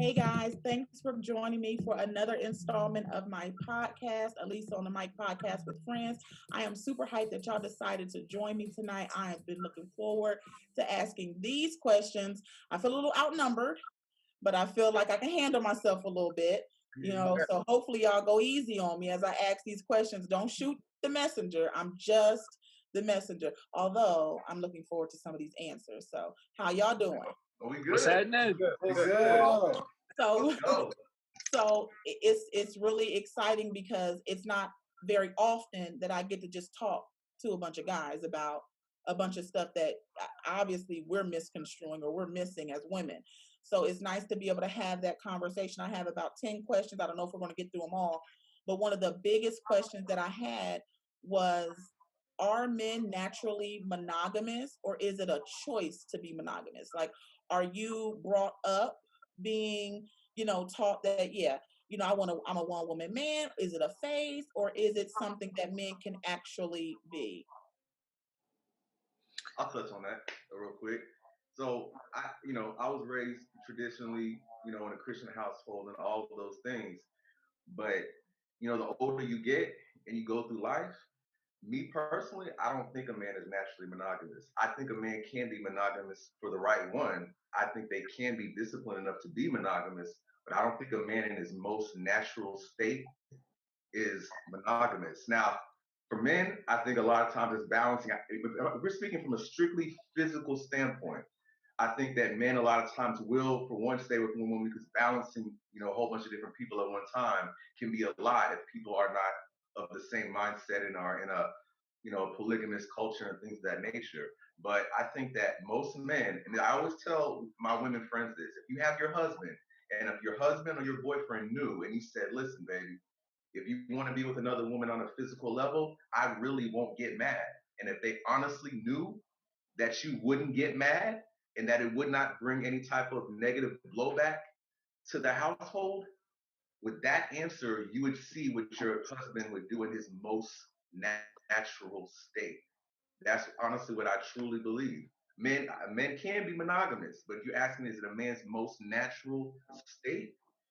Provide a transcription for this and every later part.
Hey guys, thanks for joining me for another installment of my podcast, Alisa On The Mic podcast with friends. I am super hyped that y'all decided to join me tonight. I have been looking forward to asking these questions. I feel a little outnumbered, but I feel like I can handle myself a little bit, so hopefully y'all go easy on me as I ask these questions. Don't shoot the messenger. I'm just the messenger, although I'm looking forward to some of these answers. So how y'all doing? We good. What's happening? Good. So it's really exciting because it's not very often that I get to just talk to a bunch of guys about a bunch of stuff that obviously we're misconstruing or we're missing as women. So it's nice to be able to have that conversation. I have about 10 questions. I don't know if we're going to get through them all, but one of the biggest questions that I had was, are men naturally monogamous, or is it a choice to be monogamous? Like, are you brought up being, taught that, I'm a one woman man? Is it a phase, or is it something that men can actually be? I'll touch on that real quick. So I was raised traditionally, in a Christian household and all of those things. But, the older you get and you go through life, me personally, I don't think a man is naturally monogamous. I think a man can be monogamous for the right one. I think they can be disciplined enough to be monogamous, but I don't think a man in his most natural state is monogamous. Now, for men, I think a lot of times it's balancing. If we're speaking from a strictly physical standpoint, I think that men a lot of times will, for one, stay with one woman because balancing, a whole bunch of different people at one time can be a lot if people are not of the same mindset and are in a, polygamous culture and things of that nature. But I think that most men, and I always tell my women friends this, if you have your husband, and if your husband or your boyfriend knew and you said, listen, baby, if you want to be with another woman on a physical level, I really won't get mad. And if they honestly knew that you wouldn't get mad and that it would not bring any type of negative blowback to the household, with that answer, you would see what your husband would do in his most natural state. That's honestly what I truly believe. Men can be monogamous, but if you ask me, is it a man's most natural state?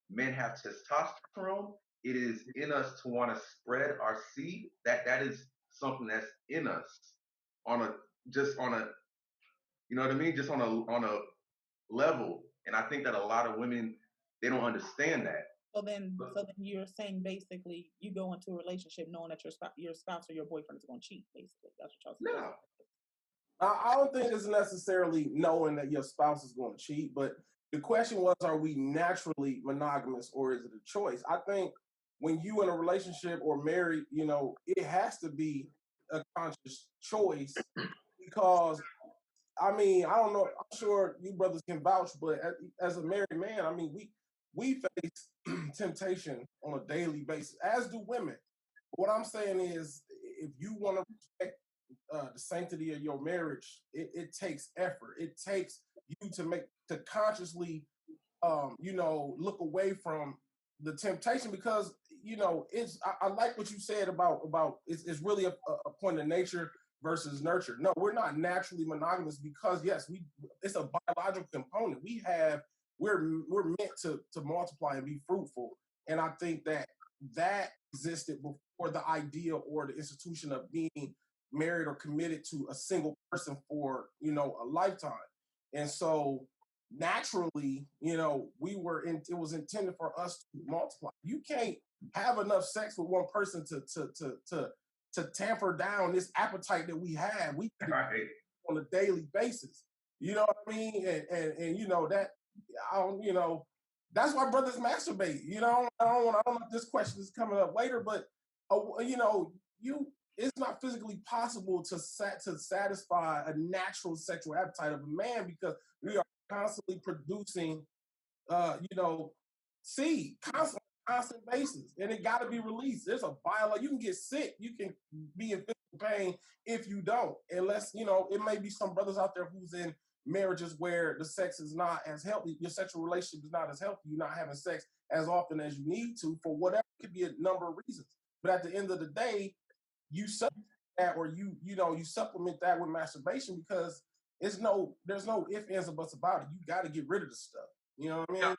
Men have testosterone. It is in us to want to spread our seed. That is something that's in us on a you know what I mean? Just on a level. And I think that a lot of women, they don't understand that. So then you're saying basically you go into a relationship knowing that your spouse or your boyfriend is going to cheat. Basically, that's what y'all saying. No, I don't think it's necessarily knowing that your spouse is going to cheat, but the question was, are we naturally monogamous or is it a choice? I think when you in a relationship or married, it has to be a conscious choice because, I don't know, I'm sure you brothers can vouch, but as a married man, we face temptation on a daily basis, as do women. What I'm saying is, if you want to respect the sanctity of your marriage, it takes effort. It takes you to consciously, look away from the temptation because, I like what you said about it's really a point of nature versus nurture. No, we're not naturally monogamous because yes, it's a biological component. We're meant to multiply and be fruitful. And I think that existed before the idea or the institution of being married or committed to a single person for, a lifetime. And so naturally, it was intended for us to multiply. You can't have enough sex with one person to tamper down this appetite that we have. We right. On a daily basis. You know what I mean? And that I don't, that's why brothers masturbate. I don't know if this question is coming up later, but it's not physically possible to satisfy a natural sexual appetite of a man because we are constantly producing, seed, constant basis, and it got to be released. There's a biology. You can get sick. You can be in physical pain if you don't, unless it may be some brothers out there who's in marriages where the sex is not as healthy, your sexual relationship is not as healthy, you're not having sex as often as you need to for whatever, could be a number of reasons. But at the end of the day, you supplement that or you supplement that with masturbation because there's no ifs, ands, or buts about it. You got to get rid of the stuff. You know what I mean?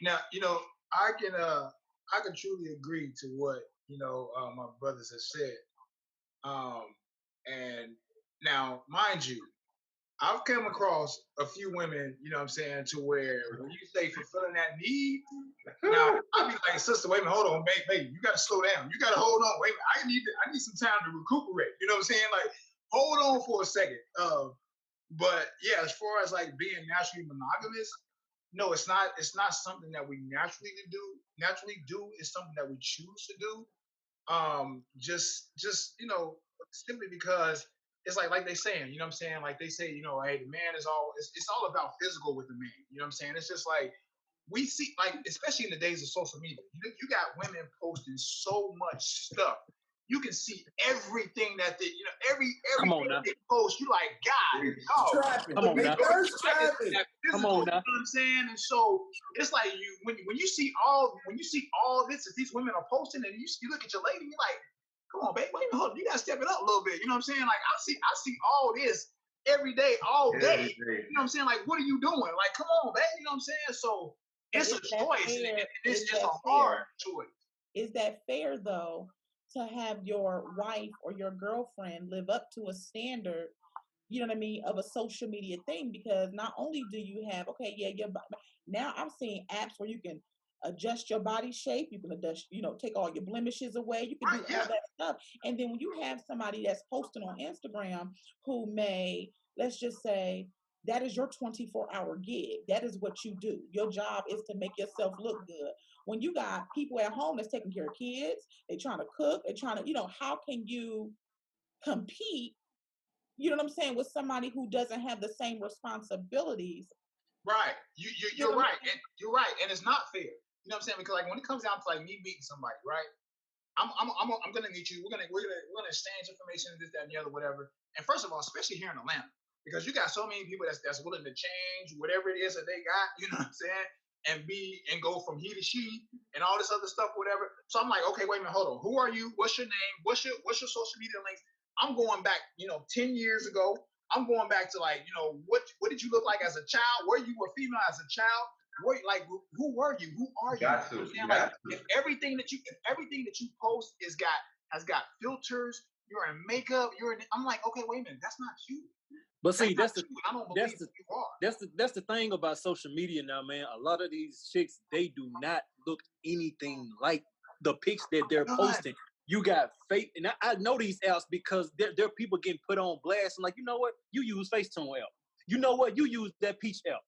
Now, I can truly agree to what my brothers have said. And now, mind you, I've come across a few women, to where when you say fulfilling that need, now I'll be like, sister, wait a minute, hold on, baby, you gotta slow down. You gotta hold on. Wait a minute, I need some time to recuperate. You know what I'm saying? Like, hold on for a second. But yeah, as far as like being naturally monogamous, no, it's not something that we naturally do. It's something that we choose to do. Just simply because it's like they saying, like they say, hey, the man is it's all about physical with the man. You know what I'm saying? It's just like we see, like, especially in the days of social media, you got women posting so much stuff. You can see everything that everything they post. You like, God, trapping. Come on now. Trapping. Come on now. You know what I'm saying? And so it's like when you see all this that these women are posting, and you look at your lady, you're like, come on, babe, wait a minute, hold on, you gotta step it up a little bit. You know what I'm saying? Like I see all this every day, all day. You know what I'm saying? Like, what are you doing? Like, come on, babe. You know what I'm saying? So it's a choice, and it's just a hard choice. Is that fair though, to have your wife or your girlfriend live up to a standard, you know what I mean, of a social media thing? Because not only do you have, okay, yeah, now I'm seeing apps where you can adjust your body shape, you can adjust, take all your blemishes away, you can do all that stuff. And then when you have somebody that's posting on Instagram who may, let's just say, that is your 24-hour gig. That is what you do. Your job is to make yourself look good. When you got people at home that's taking care of kids, they're trying to cook, they're trying to, how can you compete, you know what I'm saying, with somebody who doesn't have the same responsibilities? Right. You're right. And you're right. And it's not fair. You know what I'm saying? Because like when it comes down to like me meeting somebody, right? I'm gonna meet you. We're gonna exchange information, this, that, and the other, whatever. And first of all, especially here in Atlanta, because you got so many people that's willing to change whatever it is that they got, you know what I'm saying, and go from he to she and all this other stuff, whatever. So I'm like, okay, wait a minute, hold on. Who are you? What's your name? What's your social media links? I'm going back, 10 years ago. I'm going back to like, what did you look like as a child? Were you a female as a child? Who were you? Who are you? If everything that you post has got filters, you're in makeup, I'm like, okay, wait a minute, that's not you. But see, I don't believe that you are. That's the thing about social media now, man. A lot of these chicks, they do not look anything like the pics that they're posting. You got fake, and I know these apps because there are people getting put on blast. And like, you know what? You use Facetune app. You know what? You use that Peach app.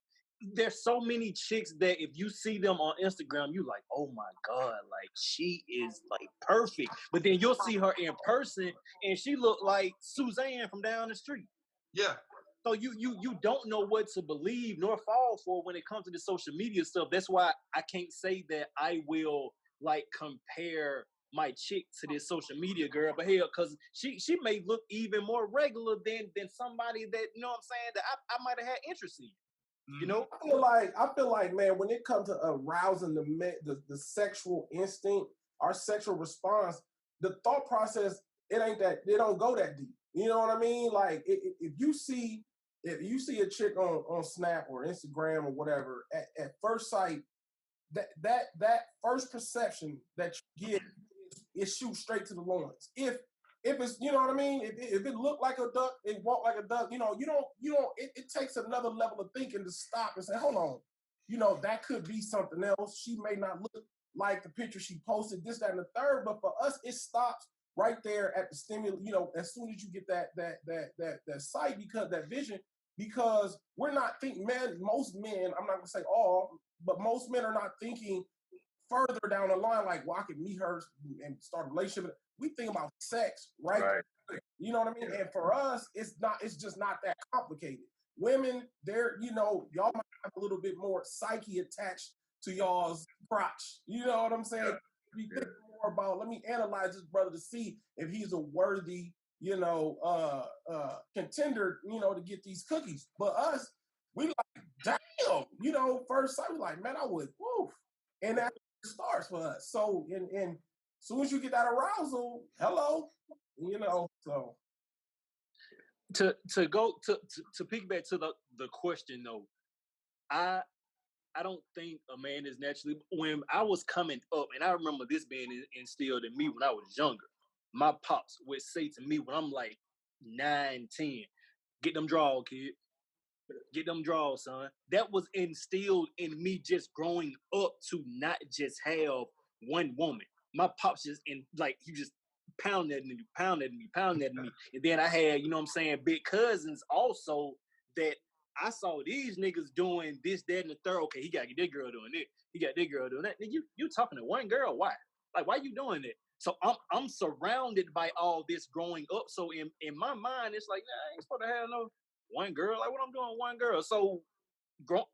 There's so many chicks that if you see them on Instagram, you like, oh my God, like she is like perfect. But then you'll see her in person and she look like Suzanne from down the street. Yeah. So you don't know what to believe nor fall for when it comes to the social media stuff. That's why I can't say that I will like compare my chick to this social media girl, but hell, because she may look even more regular than somebody that, you know what I'm saying, that I might have had interest in. You know, I feel like, man, when it comes to arousing the sexual instinct, our sexual response, the thought process, it don't go that deep. You know what I mean? Like if you see a chick on Snap or Instagram or whatever, at first sight, that first perception that you get is shoot straight to the loins. If it's, you know what I mean, if it looked like a duck, it walked like a duck, you don't, it takes another level of thinking to stop and say, hold on, that could be something else. She may not look like the picture she posted, this, that, and the third, but for us, it stops right there at the stimulus, as soon as you get that sight, because that vision, because we're not thinking, most men, I'm not gonna say all, but most men are not thinking further down the line, like, well, I could meet her and start a relationship. We think about sex, right? You know what I mean? And for us, it's just not that complicated. Women, y'all might have a little bit more psyche attached to y'all's crotch. You know what I'm saying? Yeah. We think more about, let me analyze this brother to see if he's a worthy, contender, to get these cookies. But us, we like, damn, first sight, we like, man, I would, woof. And that starts for us. So, and as soon as you get that arousal, hello, so. To go to piggyback to the question though, I don't think a man is naturally. When I was coming up, and I remember this being instilled in me when I was younger, my pops would say to me when I'm like 9, 10, get them draws, kid. Get them draws, son. That was instilled in me just growing up to not just have one woman. My pops just he just pounded at me, pounded at me, pounded at me. And then I had, you know what I'm saying, big cousins also that I saw these niggas doing this, that, and the third. Okay, he got this girl doing it. He got this girl doing that. You talking to one girl? Why? Like, why you doing it? So I'm surrounded by all this growing up. So in my mind, it's like, nah, I ain't supposed to have no one girl. Like, what I'm doing, one girl. So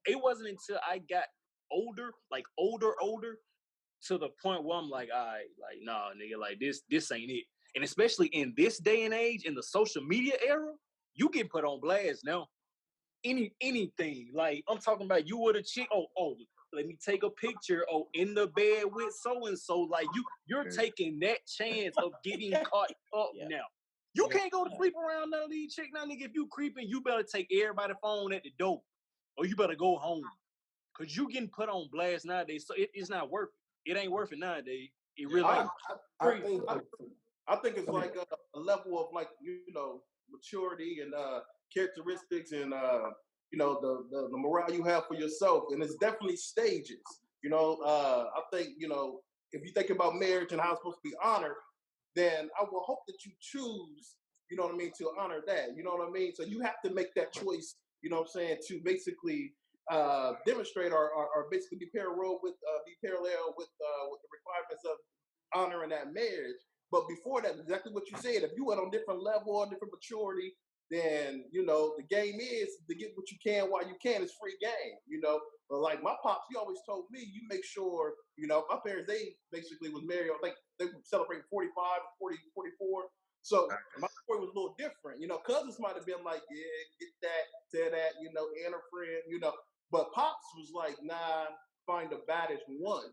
it wasn't until I got older, like older, to the point where I'm like, all right, like, nah, nigga, like this ain't it. And especially in this day and age, in the social media era, you get put on blast now. Anything. Like, I'm talking about you with a chick. Oh, let me take a picture. Oh, in the bed with so and so. Like, you're taking that chance of getting caught up now. You can't go to sleep around none of these chicks now, nigga. If you creeping, you better take everybody's phone at the door, or you better go home, cause you getting put on blast nowadays. So it's not worth it. It ain't worth it nowadays. It really ain't. I think it's like a level of, like, maturity and characteristics and the morale you have for yourself, and it's definitely stages. I think if you think about marriage and how it's supposed to be honored, then I will hope that you choose, to honor that. You know what I mean? So you have to make that choice, to basically demonstrate or basically be parallel with the requirements of honoring that marriage. But before that, exactly what you said, if you went on different level or different maturity, then the game is to get what you can while you can. It's free game. But like my pops, he always told me, you make sure, my parents, they basically was married, I think they were celebrating 45, 40, 44. So my story was a little different. Cousins might have been like, yeah, get that, tell that, and a friend, But pops was like, nah, find the baddest one.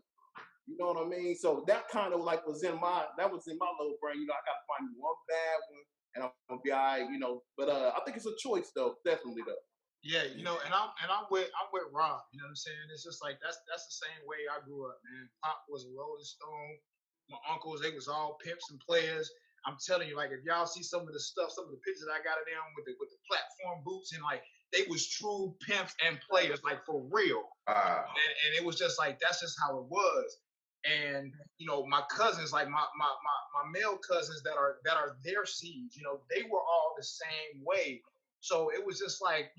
You know what I mean? So that kind of like was in my little brain. I gotta find one bad one, and I'm gonna be all right. But I think it's a choice though, definitely though. Yeah, I'm with Rob. You know what I'm saying? It's just like that's the same way I grew up, man. Pop was a Rolling Stone. My uncles, they was all pimps and players. I'm telling you, like, if y'all see some of the stuff, some of the pictures I got of them with the platform boots, and like they was true pimps and players, like for real. And it was just like that's just how it was. And my cousins, like my male cousins that are their seeds, they were all the same way. So it was just like,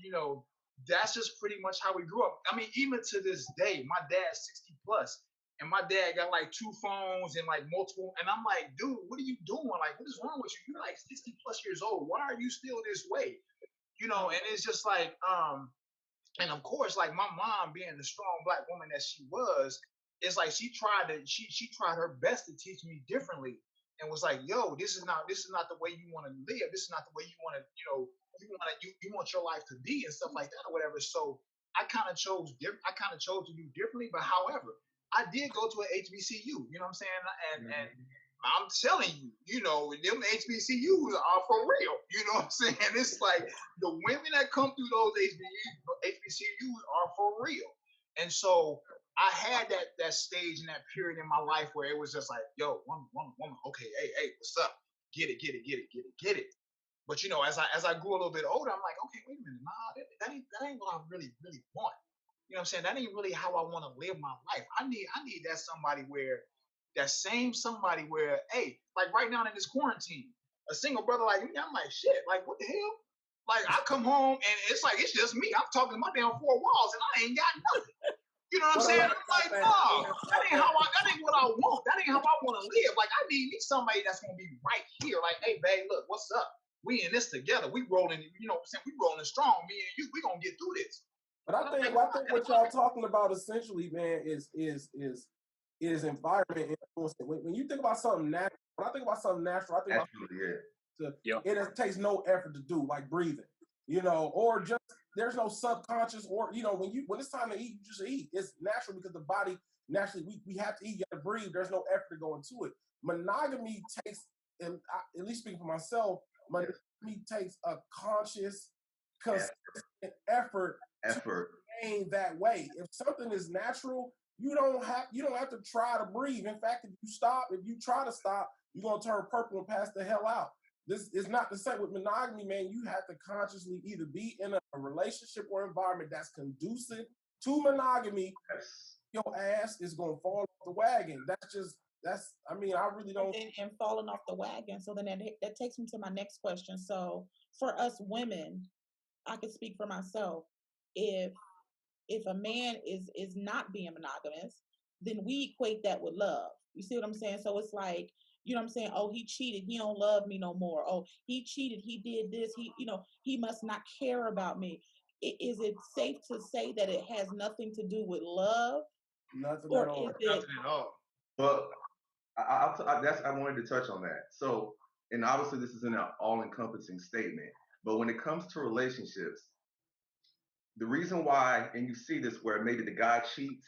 that's just pretty much how we grew up. I mean, even to this day, my dad's 60 plus, and my dad got like 2 phones and like multiple. And I'm like, dude, what are you doing? Like, what is wrong with you? You're like 60 plus years old. Why are you still this way? And it's just like, and of course, like my mom being the strong Black woman that she was, it's like she tried her best to teach me differently, and was like, yo, this is not the way you want to live. This is not the way you want to, you want your life to be and stuff like that or whatever. So I kind of chose to do differently. But however, I did go to an HBCU. You know what I'm saying? And I'm telling you, them HBCUs are for real. You know what I'm saying? It's like the women that come through those HBCUs are for real. And so I had that stage and that period in my life where it was just like, yo, woman, okay, hey, what's up? Get it. But as I grew a little bit older, I'm like, okay, wait a minute, nah, that ain't what I really want. You know what I'm saying? That ain't really how I want to live my life. I need that same somebody where, hey, like right now in this quarantine, a single brother like me, I'm like, shit, like what the hell? Like I come home and it's like it's just me. I'm talking to my damn 4 walls and I ain't got nothing. You know what I'm saying? I'm like, no, that ain't what I want. That ain't how I want to live. Like I need somebody that's gonna be right here. Like, hey, babe, look, what's up? We in this together. We rolling, you know what I'm saying? We rolling strong. Me and you, we gonna get through this. But I think what y'all talking about essentially, man, is environment influencing. When you think about something natural, when I think about something natural, I think it takes no effort to do, like breathing, or just there's no subconscious, or when it's time to eat, you just eat. It's natural because the body naturally we have to eat, you have to breathe. There's no effort to go into it. Monogamy takes, and at least speaking for myself, monogamy takes a conscious consistent effort to remain that way. If something is natural, you don't have to try to breathe. In fact, if you try to stop, you're gonna turn purple and pass the hell out. This is not the same with monogamy, man. You have to consciously either be in a relationship or environment that's conducive to monogamy. Your ass is gonna fall off the wagon. I really don't. And falling off the wagon. So then that takes me to my next question. So for us women, I can speak for myself. If a man is not being monogamous, then we equate that with love. You see what I'm saying? So it's like, you know what I'm saying? Oh, he cheated. He don't love me no more. Oh, he cheated. He did this. He must not care about me. Is it safe to say that it has nothing to do with love? Nothing or at all. Nothing at all. Well, I wanted to touch on that. So, and obviously this is an all-encompassing statement, but when it comes to relationships, the reason why, and you see this where maybe the guy cheats,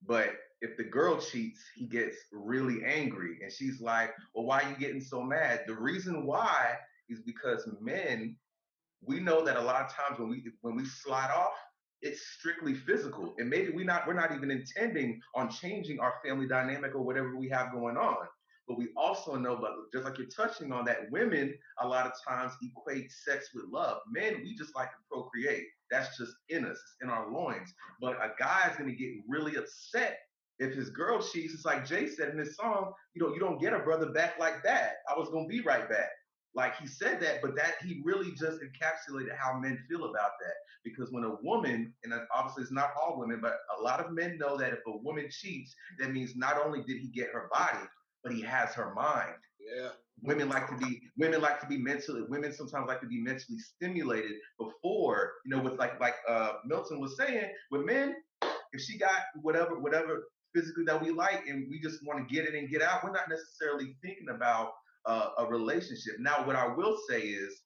but if the girl cheats, he gets really angry, and she's like, "Well, why are you getting so mad?" The reason why is because men, we know that a lot of times when we slide off, it's strictly physical, and maybe we're not even intending on changing our family dynamic or whatever we have going on. But we also know, but just like you're touching on, that women a lot of times equate sex with love. Men, we just like to procreate. That's just in us. It's in our loins. But a guy's gonna get really upset if his girl cheats. It's like Jay said in his song, you don't get a brother back like that. I was gonna be right back. Like he said that, but that he really just encapsulated how men feel about that. Because when a woman, and obviously it's not all women, but a lot of men know that if a woman cheats, that means not only did he get her body, but he has her mind. Yeah. Women sometimes like to be mentally stimulated before, with like Milton was saying, with men, if she got whatever physically that we like and we just want to get it and get out, we're not necessarily thinking about a relationship. Now, what I will say is,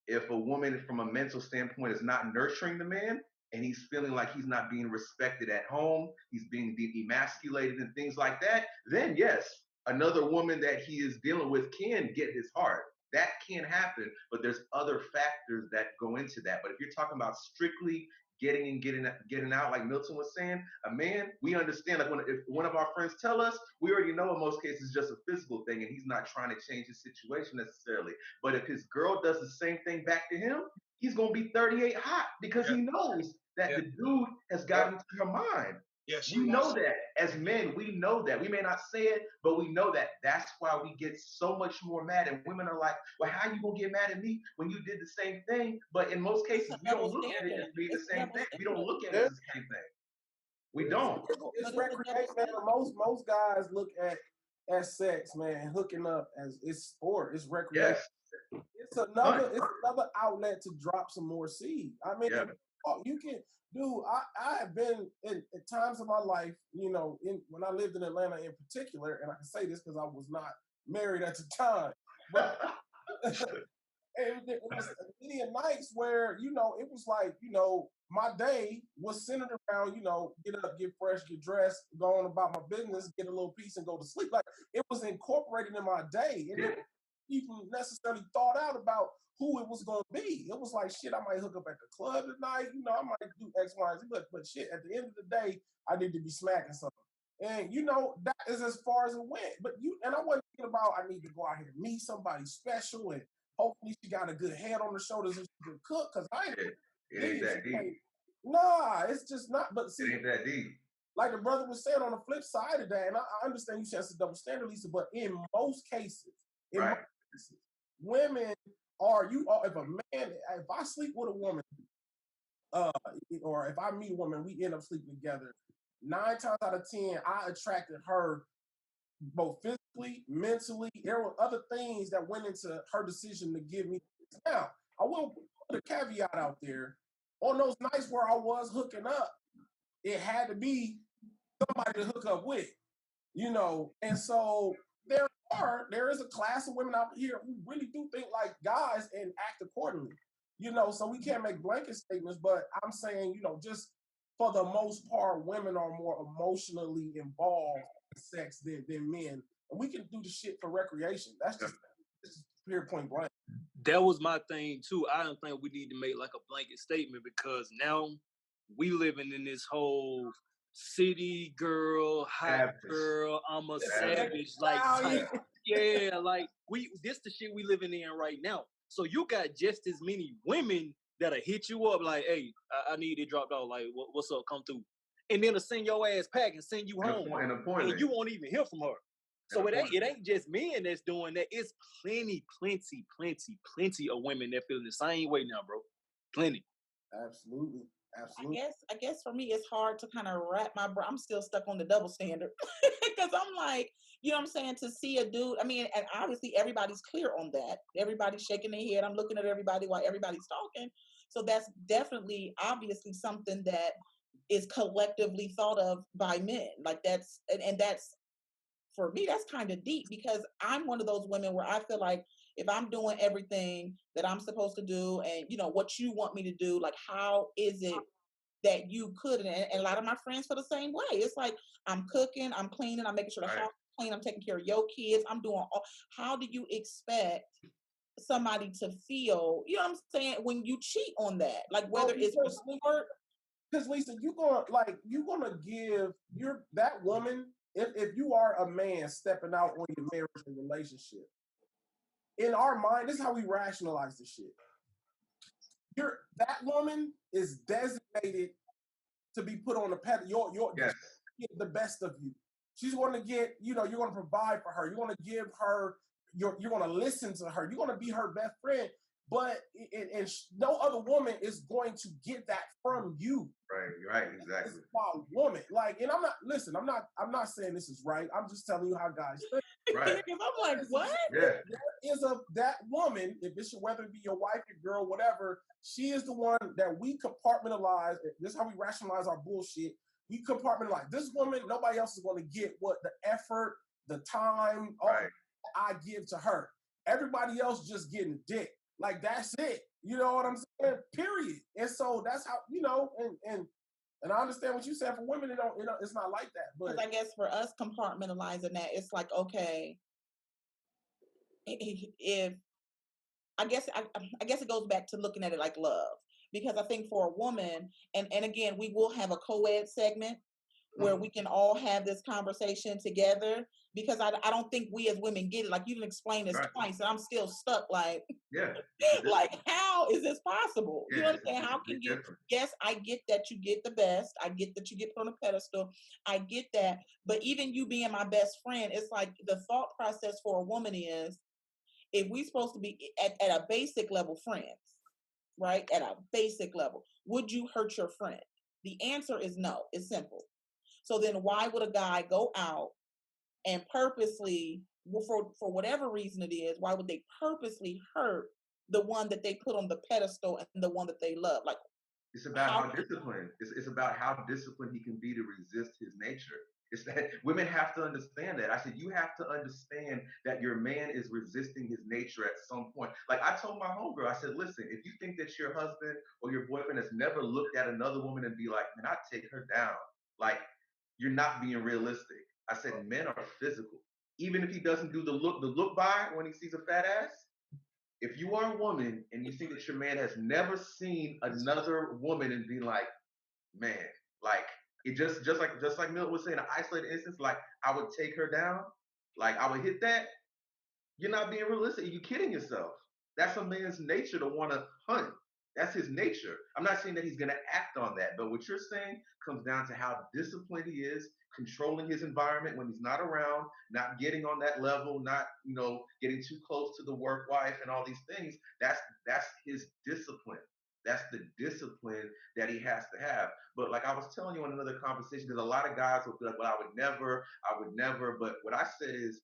if a woman from a mental standpoint is not nurturing the man and he's feeling like he's not being respected at home, he's being emasculated and things like that, then yes, another woman that he is dealing with can get his heart. That can happen, but there's other factors that go into that. But if you're talking about strictly getting in, getting out, like Milton was saying, a man, we understand. Like if one of our friends tell us, we already know in most cases it's just a physical thing, and he's not trying to change his situation necessarily. But if his girl does the same thing back to him, he's gonna be 38 hot because he knows that the dude has gotten to her mind. Yes, we know that as men, we know that. We may not say it, but we know that. That's why we get so much more mad. And women are like, "Well, how you gonna get mad at me when you did the same thing?" But in most cases, we don't look at it as being the same thing. We don't look at it as the same thing. We don't. It's recreation, man. Most guys look at sex, man, hooking up as it's sport. It's recreation. Yes. It's another outlet to drop some more seed. I mean, you can. Dude, I have been at times in my life, when I lived in Atlanta in particular, and I can say this because I was not married at the time, but and there was many nights where, it was like, my day was centered around, get up, get fresh, get dressed, go on about my business, get a little peace and go to sleep. Like it was incorporated in my day. And it even necessarily thought out about who it was going to be. It was like, shit, I might hook up at the club tonight. I might do X, Y, and Z. But shit, at the end of the day, I need to be smacking something. And, that is as far as it went. But I wasn't thinking about, I need to go out here and meet somebody special. And hopefully she got a good head on her shoulders and she can cook. Because it ain't that deep. Nah, it's just not. But see, it ain't that deep. Like the brother was saying on the flip side of that, and I understand you said it's a double standard, Lisa, but in most cases, women if I sleep with a woman, or if I meet a woman, we end up sleeping together, 9 times out of 10, I attracted her both physically, mentally. There were other things that went into her decision to give me. Now, I will put a caveat out there. On those nights where I was hooking up, it had to be somebody to hook up with, and so there is a class of women out here who really do think like guys and act accordingly, so we can't make blanket statements, but I'm saying, just for the most part, women are more emotionally involved in sex than men, and we can do the shit for recreation. That's just pure point blank. That was my thing too. I don't think we need to make like a blanket statement because now we living in this whole city girl, hot girl, I'm a savage like type. Yeah, like this the shit we living in right now. So you got just as many women that'll hit you up like, hey, I need it dropped off. Like, what's up? Come through. And then to send your ass pack and send you home. And you won't even hear from her. So it ain't just men that's doing that. It's plenty of women that feel the same way now, bro. Plenty. Absolutely. I guess for me it's hard to kind of wrap my brain. I'm still stuck on the double standard because I'm like, you know what I'm saying, to see a dude. I mean, and obviously everybody's clear on that. Everybody's shaking their head. I'm looking at everybody while everybody's talking. So that's definitely obviously something that is collectively thought of by men. Like that's and that's for me, that's kind of deep because I'm one of those women where I feel like if I'm doing everything that I'm supposed to do and you know what you want me to do, like how is it that you could? And a lot of my friends feel the same way. It's like I'm cooking, I'm cleaning, I'm making sure the house is clean, I'm taking care of your kids, I'm doing all. How do you expect somebody to feel? You know what I'm saying? When you cheat on that, like whether it's sport. Because Lisa, you're gonna give that woman, if you are a man stepping out on your marriage and relationship, in our mind, this is how we rationalize this shit. That woman is designated to be put on the pedestal. Get the best of you. She's going to get, you're going to provide for her. You're going to give her, you're going to listen to her. You're going to be her best friend. But no other woman is going to get that from you. Right, exactly. It's about woman. Like, and I'm not saying this is right. I'm just telling you how guys think. Right. I'm like, what? Yeah. There is that woman, whether it be your wife, your girl, whatever, she is the one that we compartmentalize. This is how we rationalize our bullshit. We compartmentalize. This woman, nobody else is going to get what the effort, the time, all I give to her. Everybody else just getting dick. Like, that's it. You know what I'm saying? Period. And so that's how, and I understand what you said. For women, it's not like that. But I guess for us compartmentalizing that, it's like, okay, if I guess it goes back to looking at it like love. Because I think for a woman, and again, we will have a co-ed segment where we can all have this conversation together, because I don't think we as women get it. Like, you didn't explain this twice, and I'm still stuck. Like, like, how is this possible? You know what I'm saying? How can you? Yes, I get that you get the best. I get that you get put on a pedestal. I get that. But even you being my best friend, it's like the thought process for a woman is, if we supposed to be at a basic level friends, right? At a basic level, would you hurt your friend? The answer is no. It's simple. So then why would a guy go out and purposely, for whatever reason it is, why would they purposely hurt the one that they put on the pedestal and the one that they love? Like, it's about how disciplined. It's about how disciplined he can be to resist his nature. It's that women have to understand that. I said, you have to understand that your man is resisting his nature at some point. Like, I told my homegirl, I said, listen, if you think that your husband or your boyfriend has never looked at another woman and be like, man, I'd take her down. Like, you're not being realistic. I said, men are physical. Even if he doesn't do the look by when he sees a fat ass, if you are a woman and you think that your man has never seen another woman and be like, man, like, it just like Milton was saying, an isolated instance, like, I would take her down, like, I would hit that, you're not being realistic. You're kidding yourself. That's a man's nature to want to hunt. That's his nature. I'm not saying that he's going to act on that, but what you're saying comes down to how disciplined he is, controlling his environment when he's not around, not getting on that level, not, getting too close to the work wife and all these things. That's his discipline. That's the discipline that he has to have. But like I was telling you in another conversation, there's a lot of guys who feel like, well, I would never. But what I said is,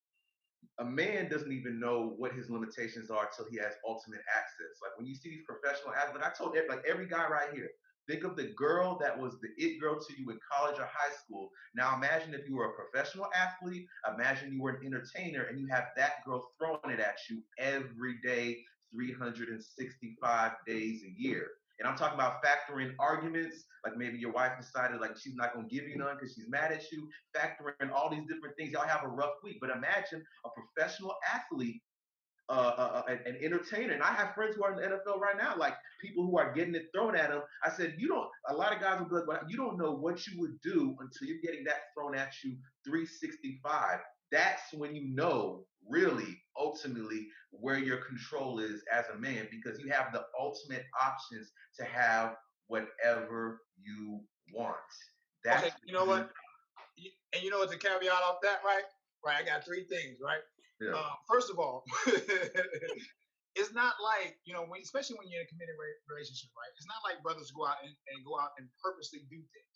a man doesn't even know what his limitations are until he has ultimate access. Like, when you see these professional athletes, I told every guy right here, think of the girl that was the it girl to you in college or high school. Now imagine if you were a professional athlete, imagine you were an entertainer, and you have that girl throwing it at you every day, 365 days a year. And I'm talking about factoring arguments, like maybe your wife decided like she's not going to give you none because she's mad at you, factoring all these different things. Y'all have a rough week. But imagine a professional athlete an entertainer. And I have friends who are in the NFL right now, like people who are getting it thrown at them. I said, a lot of guys will be like, well, you don't know what you would do until you're getting that thrown at you 365. That's when you know really, ultimately, where your control is as a man, because you have the ultimate options to have whatever you want. That's okay, you know what? And you know what the caveat off that, right? Right, I got three things, right? Yeah. First of all, it's not like, especially when you're in a committed relationship, right? It's not like brothers go out and go out and purposely do things.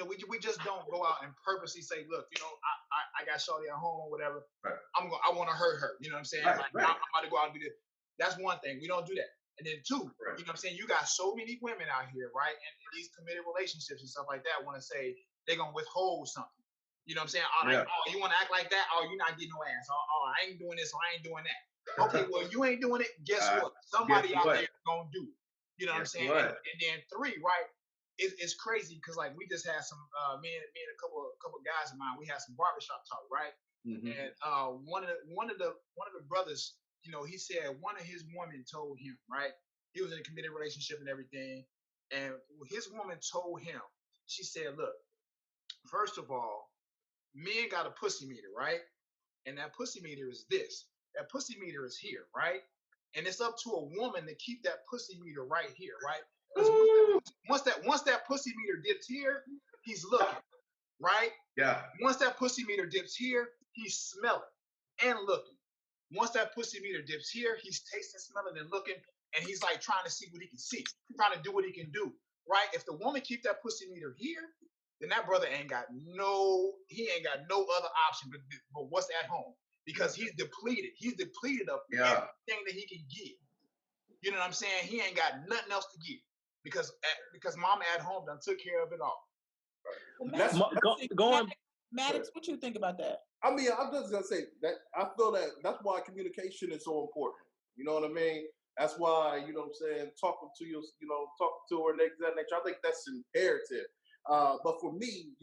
We just don't go out and purposely say, look, I got Shawty at home or whatever. Right. I want to hurt her. You know what I'm saying? Right, like, right. I'm about to go out and do this. That's one thing. We don't do that. And then two, Right. you know what I'm saying? You got so many women out here, right? And these committed relationships and stuff like that want to say they're going to withhold something. You know what I'm saying? Yeah. Like, oh, you want to act like that? Oh, you're not getting no ass. Oh, I ain't doing this or I ain't doing that. Okay, well, you ain't doing it. Guess what? Somebody out there is going to do it. You know what I'm saying? And then three, right? It's crazy because like we just had some me and a couple of guys of mine, we had some barbershop talk, right? Mm-hmm. And one of the brothers, he said one of his women told him, right? He was in a committed relationship and everything, and his woman told him, she said, look, first of all, men got a pussy meter, right? And that pussy meter is this. That pussy meter is here, right? And it's up to a woman to keep that pussy meter right here, right? Once that pussy meter dips here, he's looking, right? Yeah. Once that pussy meter dips here, he's smelling and looking. Once that pussy meter dips here, he's tasting, smelling, and looking, and he's like trying to see what he can see, trying to do what he can do, right? If the woman keep that pussy meter here, then that brother ain't got no other option but what's at home, because he's depleted. He's depleted of everything that he can get. You know what I'm saying? He ain't got nothing else to give because mama at home done took care of it all. Well, Maddox, what you think about that? I mean, I'm just gonna say that I feel that that's why communication is so important. You know what I mean? That's why, you know what I'm saying, talking to her and that nature. I think that's imperative. But for me,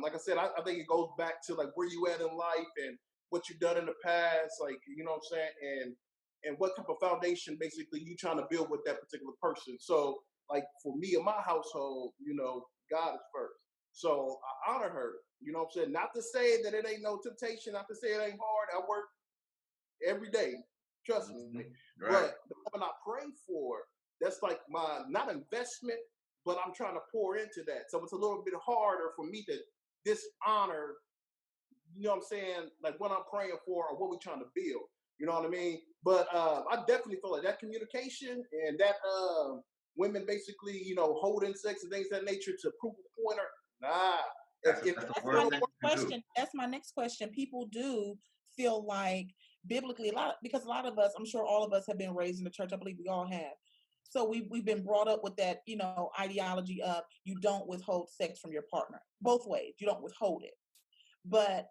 like I said, I think it goes back to like where you at in life and what you've done in the past, like, you know what I'm saying, and what type of foundation basically you trying to build with that particular person. So like for me in my household, God is first. So I honor her, you know what I'm saying? Not to say that it ain't no temptation, not to say it ain't hard. I work every day, trust me. Right. But the woman I pray for, that's like my, not investment, but I'm trying to pour into that. So it's a little bit harder for me to dishonor, you know what I'm saying, like what I'm praying for or what we're trying to build. You know what I mean? But I definitely feel like that communication and that women basically, holding sex and things of that nature to prove a point. That's my next question. People do feel like biblically because a lot of us, I'm sure all of us have been raised in the church. I believe we all have. So we've been brought up with that, ideology of you don't withhold sex from your partner. Both ways, you don't withhold it. But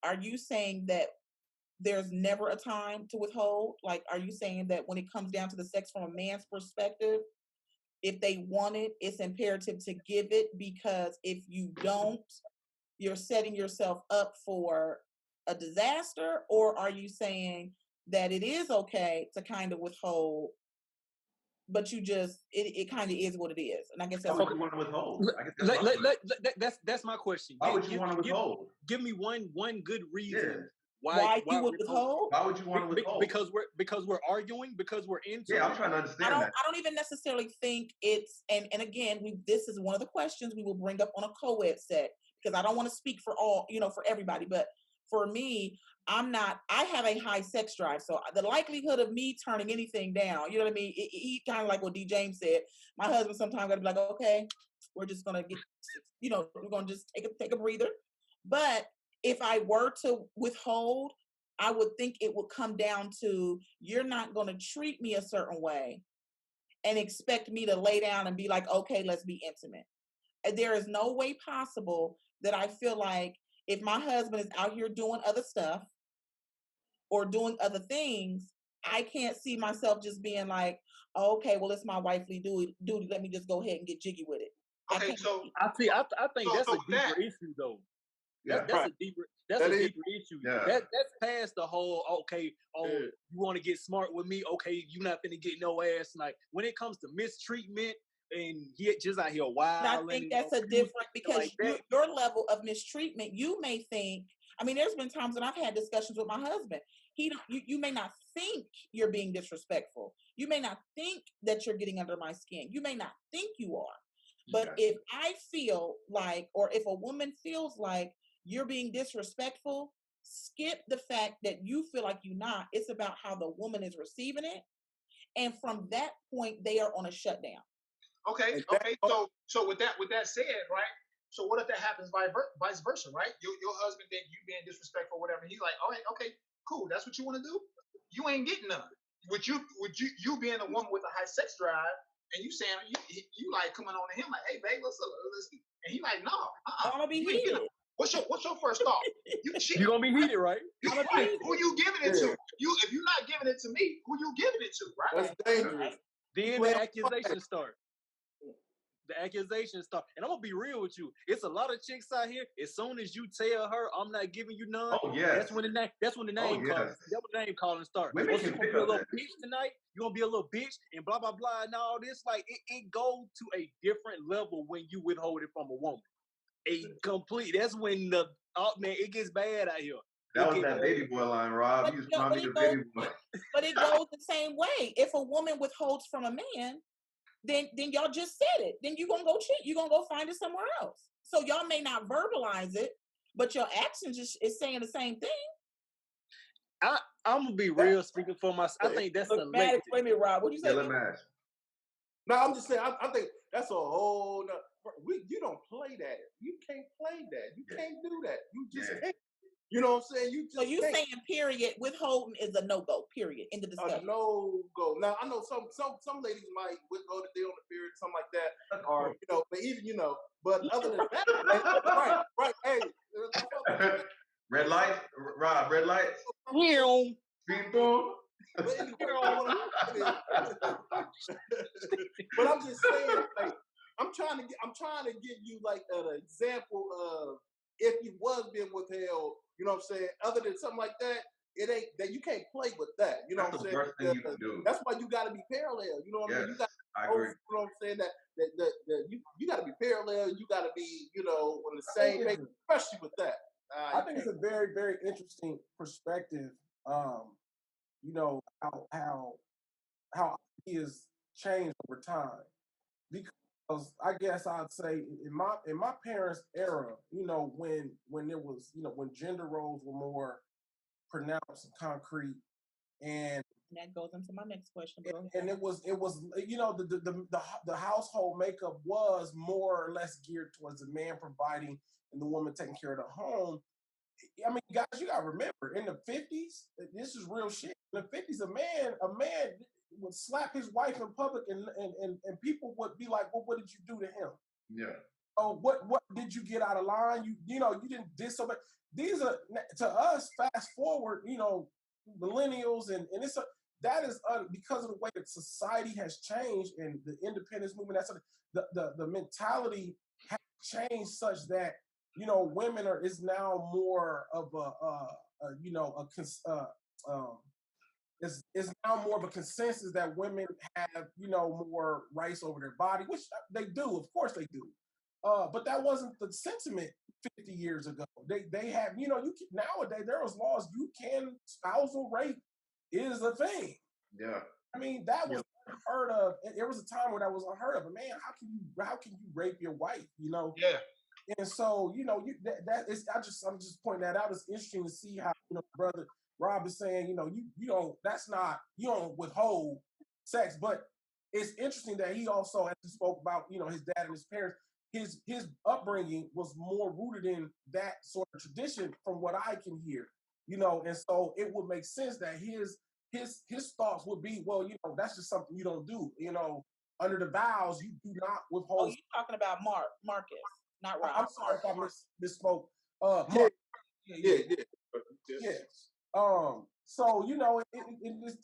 are you saying that there's never a time to withhold? Like, are you saying that when it comes down to the sex from a man's perspective, if they want it, it's imperative to give it, because if you don't, you're setting yourself up for a disaster? Or are you saying that it is okay to kind of withhold, but you just, it kind of is what it is? And I guess that's why would you want to withhold? That's my question. Why would you want to withhold? Give me one good reason. Why you would withhold? Why would you want to withhold? Because we're arguing, because we're into I'm trying to understand that. I don't even necessarily think it's, and again, this is one of the questions we will bring up on a co-ed set, because I don't want to speak for all, for everybody, but for me, I have a high sex drive. So the likelihood of me turning anything down, you know what I mean? He kind of like what DJames said. My husband sometimes gotta be like, okay, we're just going to get, we're going to just take a breather. But if I were to withhold, I would think it would come down to, you're not going to treat me a certain way and expect me to lay down and be like, okay, let's be intimate. And there is no way possible that I feel like if my husband is out here doing other stuff or doing other things, I can't see myself just being like, oh, okay, well, it's my wifely duty. Let me just go ahead and get jiggy with it. Okay, so I think that's a deeper issue, though. That's a deeper issue. Yeah. That's past the whole you want to get smart with me? Okay, you not finna get no ass tonight. When it comes to mistreatment and just out here wild, I think that's a different because your level of mistreatment, you may think. I mean, there's been times when I've had discussions with my husband. You may not think you're being disrespectful. You may not think that you're getting under my skin. You may not think you are. But if I feel like, or if a woman feels like you're being disrespectful, skip the fact that you feel like you're not. It's about how the woman is receiving it. And from that point, they are on a shutdown. Okay. So with that said, right? So what if that happens vice versa, right? Your husband think you being disrespectful, or whatever. He's like, all right, okay, cool. That's what you want to do. You ain't getting none. Would you being a woman with a high sex drive, and you saying you like coming on to him like, hey babe, what's up? And he like, no, I'm gonna be heated. What's your first thought? You're gonna be heated, right? Right. Who you giving it to? If you're not giving it to me, who you giving it to, right? That's dangerous. Then the accusations start. The accusations start. And I'm gonna be real with you. It's a lot of chicks out here. As soon as you tell her I'm not giving you none, that's when the name calling. That's when the name calling start. Women you can gonna be a little bitch tonight. You're gonna be a little bitch and blah blah blah and all this. Like it goes to a different level when you withhold it from a woman. That's when it gets bad out here. That was that baby boy line, Rob. You just remind me of baby boy. But it goes the same way. If a woman withholds from a man, then y'all just said it. Then you're gonna go cheat. You're gonna go find it somewhere else. So y'all may not verbalize it, but your actions is saying the same thing. I'm gonna be real, speaking for myself. I think that's the Wait a minute, Rob. What do you say? No, I'm just saying. I think that's a whole. You don't play that. You can't play that. You can't do that. You just can't. You know what I'm saying? So you saying period? Withholding is a no-go. Period. In the discussion. A no-go. Now I know some ladies might withhold if they're on the period, something like that, or but even But other than that, right. Hey, red lights, Rob. Red lights. Speed boom. But I'm just saying, like, I'm trying to give you like an example of if you was being withheld. You know what I'm saying? Other than something like that, it ain't that you can't play with that. You know what I'm saying? That's the worst thing you can do. That's why you got to be parallel. You know what I mean? I agree. You know what I'm saying? That you got to be parallel. You got to be on the same page, especially with that. I think it's a very, very interesting perspective. How ideas change over time, because I guess I'd say in my parents' era, when there was, when gender roles were more pronounced and concrete, and that goes into my next question. And it was the household makeup was more or less geared towards the man providing and the woman taking care of the home. I mean, guys, you gotta remember, in the 50s, this is real shit. In the 50s, a man would slap his wife in public, and people would be like, "Well, what did you do to him?" Yeah. Oh, what did you get out of line? You didn't disobey. These are, to us, fast forward, millennials, and it's that is because of the way that society has changed and the independence movement. That's the mentality has changed such that women is now more of it's now more of a consensus that women have more rights over their body, which they do, of course they do. But that wasn't the sentiment 50 years ago. They have nowadays there was laws. Spousal rape is a thing. Yeah. I mean, that was unheard of. There was a time where that was unheard of. But man, how can you rape your wife? Yeah. And so I'm just pointing that out. It's interesting to see how brother Rob is saying you don't withhold sex, but it's interesting that he also, as he spoke about his dad and his parents, his upbringing was more rooted in that sort of tradition from what I can hear, and so it would make sense that his thoughts would be, well, that's just something you don't do, under the vows you do not withhold. Oh, you're talking about Marcus, not Rob. I'm sorry if I misspoke. Yeah. So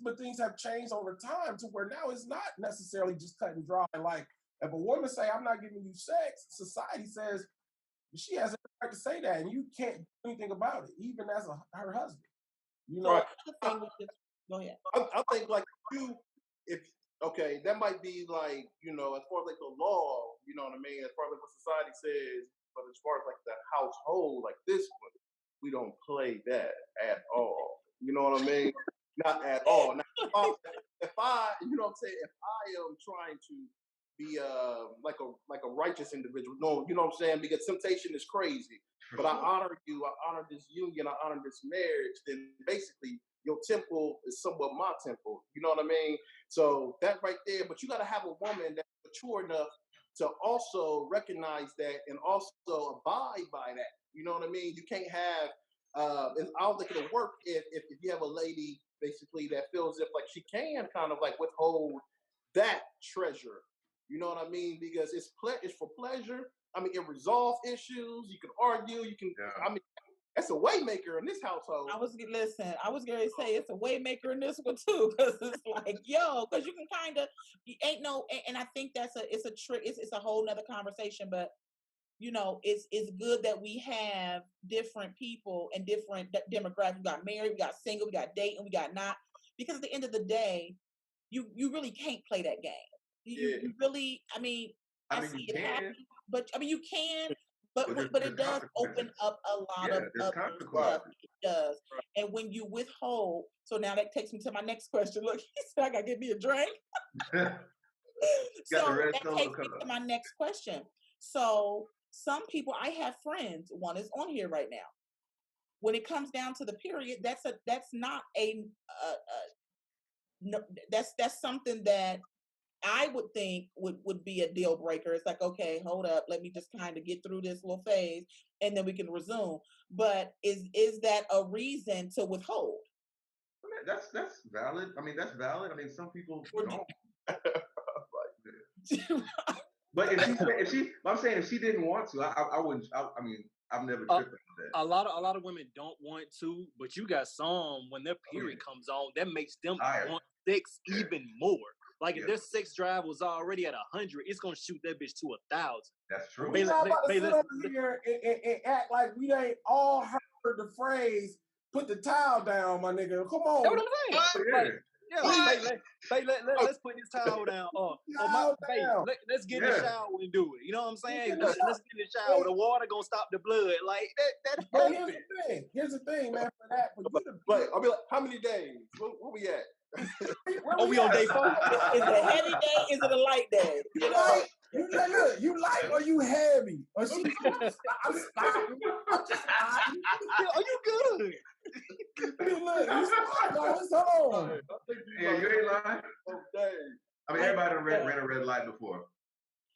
but things have changed over time to where now it's not necessarily just cut and dry. Like if a woman say, "I'm not giving you sex," society says, She has every right to say that, and you can't do anything about it, even as her husband. You So know, the thing with this, go ahead. I think like that might be like, you know, as far as like the law, you know what I mean, as far as like what society says, but as far as like the household, like this one, we don't play that at all. You know what I mean? Not at all. Now, if I, you know what I'm saying, if I am trying to be like a righteous individual, no, you know what I'm saying, because temptation is crazy. But I honor you, I honor this union, I honor this marriage, then basically your temple is somewhat my temple. You know what I mean? So that right there, but you got to have a woman that's mature enough to also recognize that and also abide by that. You know what I mean? You can't have, I don't think it'll work if you have a lady basically that feels if like she can kind of like withhold that treasure. You know what I mean? Because it's for pleasure. I mean, it resolves issues. You can argue. You can. Yeah. I mean, that's a waymaker in this household. I was going to say it's a waymaker in this one too, because it's like, yo, because you can kind of, and I think it's a trick. It's a whole nother conversation, but you know, it's good that we have different people and different demographics. We got married, we got single, we got dating, we got not, because at the end of the day, you really can't play that game. You really, I mean see it happen, but I mean, you can, but it does open up a lot of stuff. It does. And when you withhold, so now that takes me to my next question. Look, he said I gotta get me a drink. So that takes me to my next question. So some people, I have friends, one is on here right now. When it comes down to the period, that's not that's something that I would think would be a deal breaker. It's like, okay, hold up, let me just kind of get through this little phase and then we can resume. But is that a reason to withhold? That's valid. I mean, that's valid. I mean, some people don't. But if she didn't want to, I wouldn't. I mean, I've never tripped on that. A lot of women don't want to, but you got some when their period comes on, that makes them want sex even more. Like if their sex drive was already at 100, it's gonna shoot that bitch to 1,000. That's true. We're not about to sit over here and act like we ain't all heard the phrase "put the towel down," my nigga. Come on. That's what I'm saying. Let's put this towel down. Let's get in the shower and do it. You know what I'm saying? Let's get in the shower. The water gonna stop the blood. Like that. But here's the thing, man. For that, but I'll be like, how many days? Where we at? We on day 4? Is it a heavy day? Is it a light day? You know? You light or you heavy? Or she, I'm stopping. Are you good? Look, you start. Yeah, you ain't lying. I mean, everybody ran a red light before.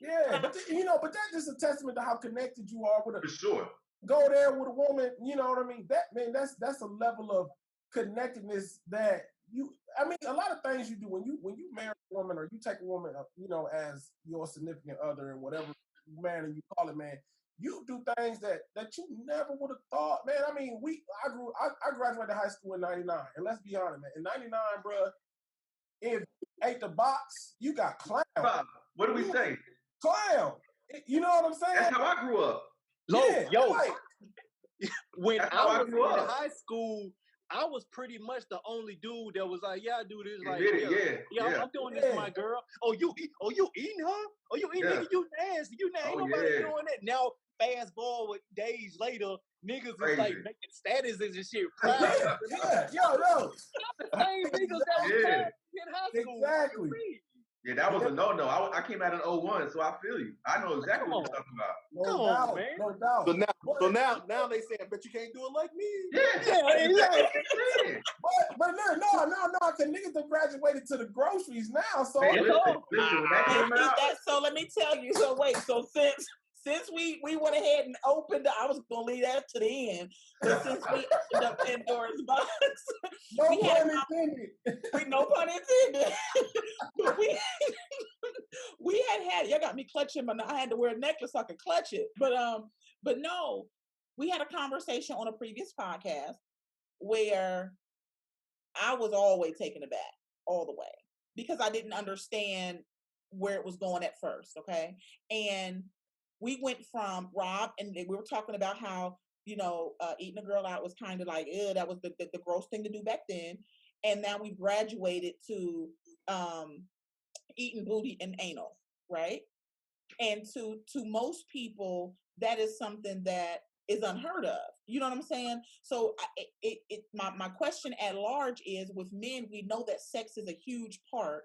Yeah, but but that's just a testament to how connected you are with For sure. Go there with a woman, you know what I mean? That's a level of connectedness that a lot of things you do when you marry a woman or you take a woman, as your significant other and whatever manner you call it, man, you do things that you never would have thought, man. I mean, I graduated high school in 99, and let's be honest, man, in 99, bro, if you ate the box, you got clown. What do we say? Clown. You know what I'm saying? That's how I grew up. When I was in high school, I was pretty much the only dude that was like, yeah, I do this. Like, I'm doing this for my girl. Oh, you eating her? Oh, you eating nigga? You nasty. Ain't nobody doing that. Now, fast forward days later, niggas is like making statuses and shit. Proud. Yo. The same niggas that was in high school. Exactly. Yeah, that was a no-no. I came out in 01, so I feel you. I know exactly what you're talking about. No doubt. So now they say, I bet you can't do it like me. Yeah, exactly. But no, because niggas have graduated to the groceries now. So so let me tell you. So wait, since we went ahead and opened, I was gonna leave that to the end. But since we opened up Pandora's box, no pun intended. But we had y'all got me clutching, but I had to wear a necklace so I could clutch it. But no, we had a conversation on a previous podcast where I was always taken aback all the way because I didn't understand where it was going at first. Okay, and we went from Rob, and we were talking about how, eating a girl out was kind of like, that was the gross thing to do back then. And now we graduated to eating booty and anal, right? And to most people, that is something that is unheard of. You know what I'm saying? So my question at large is, with men, we know that sex is a huge part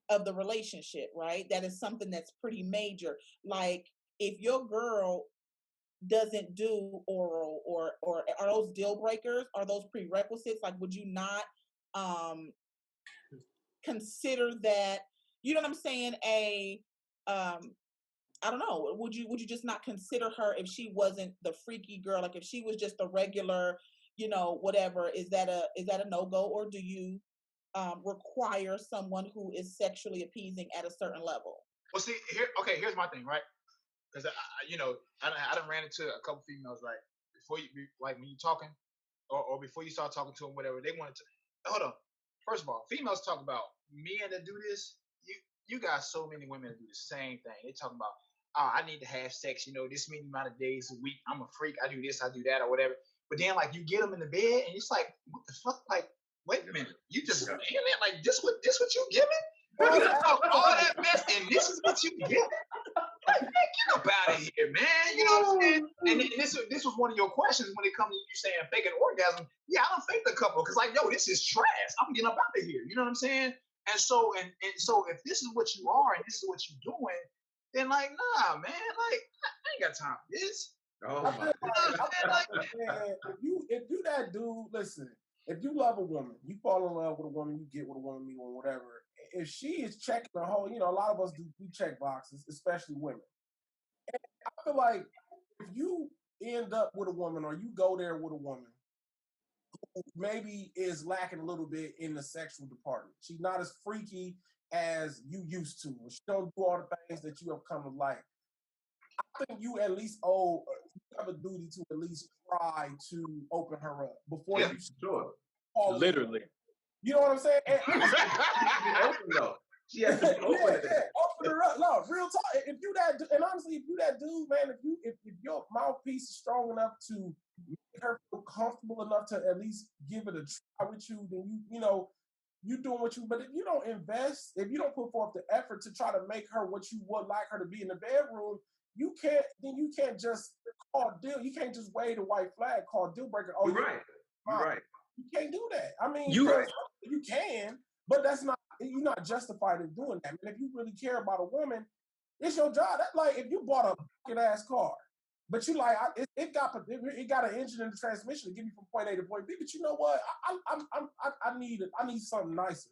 of the relationship, right? That is something that's pretty major. Like, if your girl doesn't do oral, or are those deal breakers? Are those prerequisites? Like, would you not consider that, you know what I'm saying, I don't know, would you just not consider her if she wasn't the freaky girl? Like, if she was just a regular, whatever, is that a no-go? Or do you require someone who is sexually appeasing at a certain level? Well, see, here's my thing, right? Because I done ran into a couple females, right? Before you, like, when you talking, or before you start talking to them, whatever, they wanted to. Hold on. First of all, females talk about men that do this. You got so many women that do the same thing. They talk about, oh, I need to have sex, this many amount of days a week. I'm a freak. I do this, I do that, or whatever. But then, like, you get them in the bed, and it's like, what the fuck? Like, wait a minute, you just laying there, like, this what you giving? You done talk all that mess, and this is what you giving? Like, man, get up out of here, man. You know what I'm saying? And this was one of your questions when it comes to you saying faking orgasm. Yeah, I done faked a couple, because, like, yo, this is trash. I'm getting up out of here. You know what I'm saying? And so if this is what you are and this is what you're doing, then, like, nah, man, like, I ain't got time for this. Oh my God. If you that dude, listen, if you love a woman, you fall in love with a woman, you get with a woman, meet or whatever. If she is checking the whole, a lot of us we check boxes, especially women. And I feel like if you end up with a woman, or you go there with a woman who maybe is lacking a little bit in the sexual department, she's not as freaky as you used to, or she don't do all the things that you have come to like, I think you at least you have a duty to at least try to open her up before you sure. Literally. You know what I'm saying? Open though. She has to be open. Open her up. No, real talk. If you that, and honestly, if you that dude, man, if your mouthpiece is strong enough to make her feel comfortable enough to at least give it a try with you, then you doing what you. But if you don't invest, if you don't put forth the effort to try to make her what you would like her to be in the bedroom, you can't just call deal. You can't just wave a white flag, call deal breaker. Oh, you're right. You're right. You can't do that. I mean, you can, but you're not justified in doing that. I mean, if you really care about a woman, it's your job. That's like if you bought a fucking ass car, but you like it got an engine and a transmission to get you from point A to point B. But you know what? I need something nicer.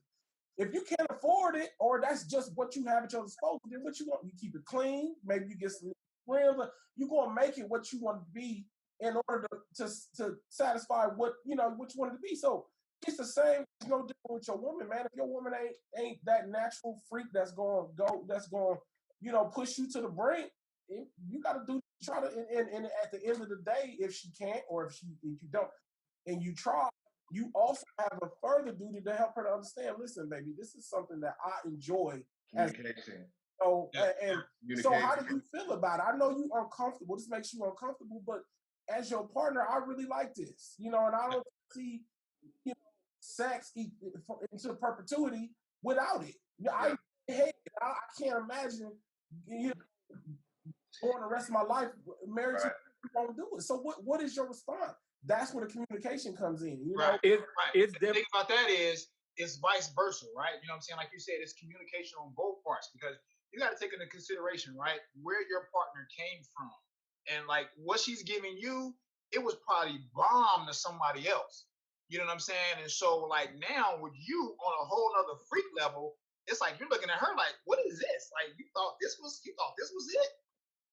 If you can't afford it, or that's just what you have at your disposal, then what you want? You keep it clean. Maybe you get some rims. You're gonna make it what you want to be in order to satisfy what you want it to be. So it's the same. It's no different with your woman, man. If your woman ain't that natural freak that's going push you to the brink, you got to try to. And at the end of the day, if she can't, or if you don't, and you try, you also have a further duty to help her to understand. Listen, baby, this is something that I enjoy. Communication. So how do you feel about it? I know you're uncomfortable. This makes you uncomfortable, but as your partner, I really like this, and I don't see, sex into perpetuity without it. I can't imagine, going the rest of my life married to who won't do it. So what is your response? That's where the communication comes in. Right. The thing about that is it's vice versa, right? You know what I'm saying? Like you said, it's communication on both parts, because you got to take into consideration, right, where your partner came from. And like what she's giving you, it was probably bomb to somebody else. You know what I'm saying? And so like now with you on a whole nother freak level, it's like you're looking at her like, what is this? Like you thought this was it?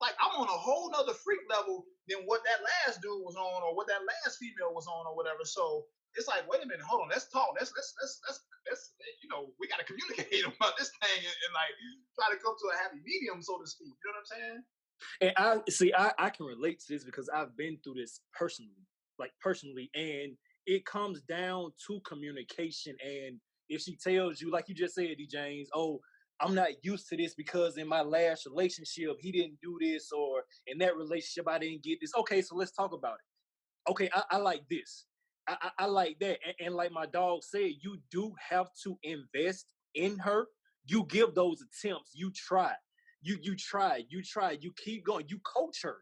Like I'm on a whole nother freak level than what that last dude was on, or what that last female was on, or whatever. So it's like, wait a minute, hold on, let's talk. Let's we gotta communicate about this thing and like try to come to a happy medium, so to speak. You know what I'm saying? And I can relate to this because I've been through this personally, and it comes down to communication. And if she tells you, like you just said, DJames, oh, I'm not used to this because in my last relationship, he didn't do this, or in that relationship, I didn't get this. Okay, so let's talk about it. Okay, I like this. I like that. And like my dog said, you do have to invest in her. You give those attempts. You try. You try. You keep going. You coach her.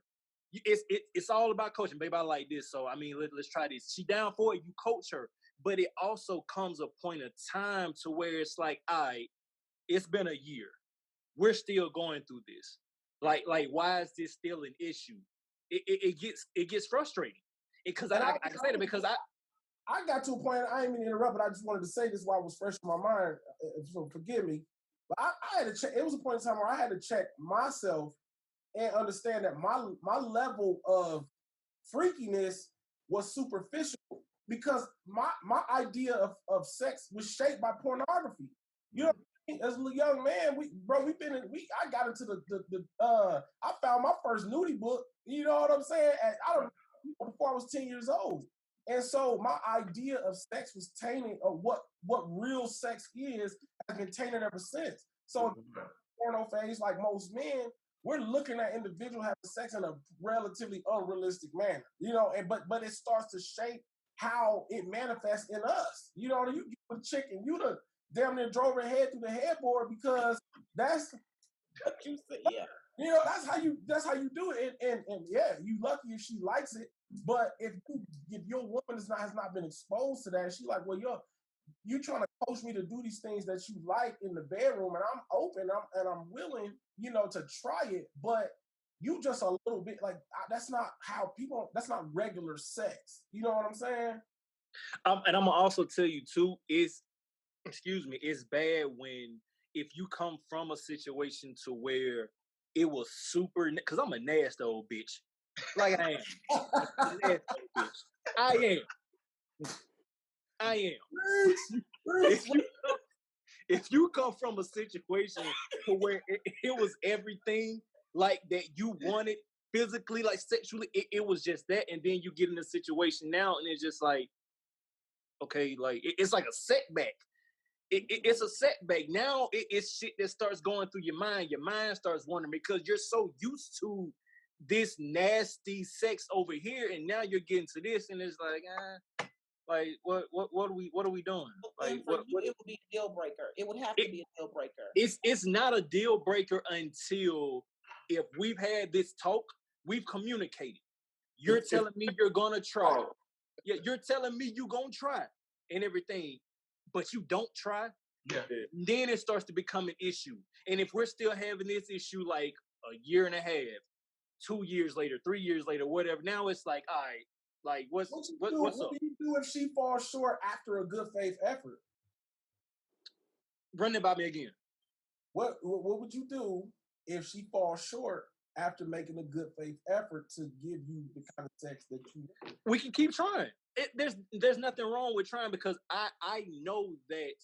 It's all about coaching. Baby, I like this. So, I mean, let's try this. She down for it. You coach her. But it also comes a point of time to where it's like, all right, it's been a year. We're still going through this. Like, why is this still an issue? It gets frustrating. Because I say that because I got to a point, I didn't mean to interrupt, but I just wanted to say this while it was fresh in my mind, so forgive me. But I had to check, it was a point in time where I had to check myself and understand that my level of freakiness was superficial because my idea of sex was shaped by pornography. You know, as a young man, I got into I found my first nudie book, you know what I'm saying? Before I was 10 years old. And so my idea of sex was tainted, of what real sex is has been tainted ever since. So in the porno phase, like most men, we're looking at individuals having sex in a relatively unrealistic manner, you know, but it starts to shape how it manifests in us. You know, you get a chick and you done damn near drove her head through the headboard because that's what you say, yeah. You know, that's how you do it. And yeah, you lucky if she likes it. But if your woman has not been exposed to that, she like, well, you trying to coach me to do these things that you like in the bedroom, and I'm open, I'm willing, you know, to try it, but you just a little bit like that's not regular sex. You know what I'm saying? And I'm gonna also tell you too, it's bad when if you come from a situation to where it was super, because I'm a nasty old bitch. Like I am. I'm a nasty old bitch. I am. If you come from a situation to where it was everything like that you wanted physically, like sexually, it was just that, and then you get in a situation now and it's just like, okay, like it's like a setback. It's a setback. Now it's shit that starts going through your mind. Your mind starts wondering because you're so used to this nasty sex over here, and now you're getting to this, and it's like, what are we doing? Like, it would be a deal breaker. It would have to be a deal breaker. It's not a deal breaker until if we've had this talk, we've communicated. You're telling me you're gonna try. Yeah, you're telling me you're gonna try and everything, but you don't try. Yeah. Then it starts to become an issue. And if we're still having this issue like a year and a half, 2 years later, 3 years later, whatever, now it's like, all right, like what's up? What do you do if she falls short after a good faith effort? Run it by me again. What would you do if she falls short after making a good faith effort to give you the kind of sex that you need? We can keep trying. There's nothing wrong with trying because I know that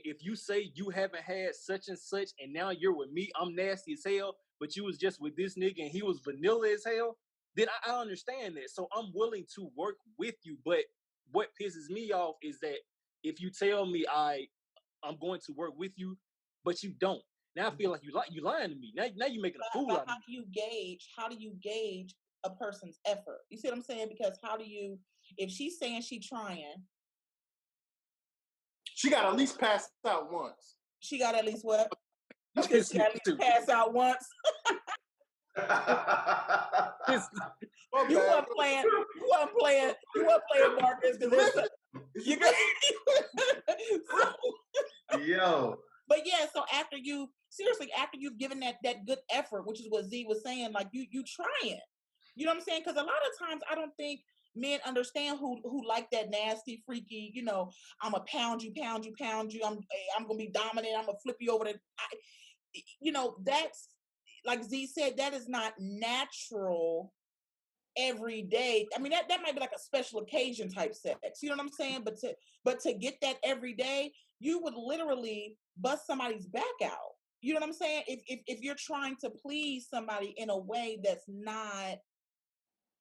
if you say you haven't had such and such and now you're with me, I'm nasty as hell, but you was just with this nigga and he was vanilla as hell, then I understand that. So I'm willing to work with you. But what pisses me off is that if you tell me I'm going to work with you, but you don't. Now I feel like you lying to me. Now you're making a fool out of me. How do you gauge a person's effort? You see what I'm saying? Because if she's saying she's trying, she got to at least pass out once. She got at least what? You said she got at least pass out once. You weren't playing, Marcus, because Yo. But yeah, so after you've given that good effort, which is what Z was saying, like you trying. You know what I'm saying? Because a lot of times I don't think men understand who like that nasty, freaky, you know, I'm gonna pound you, I'm gonna be dominant, I'm gonna flip you over you know, that's like Z said, that is not natural every day. I mean, that might be like a special occasion type sex. You know what I'm saying? But to get that every day, you would literally bust somebody's back out. You know what I'm saying? If you're trying to please somebody in a way that's not,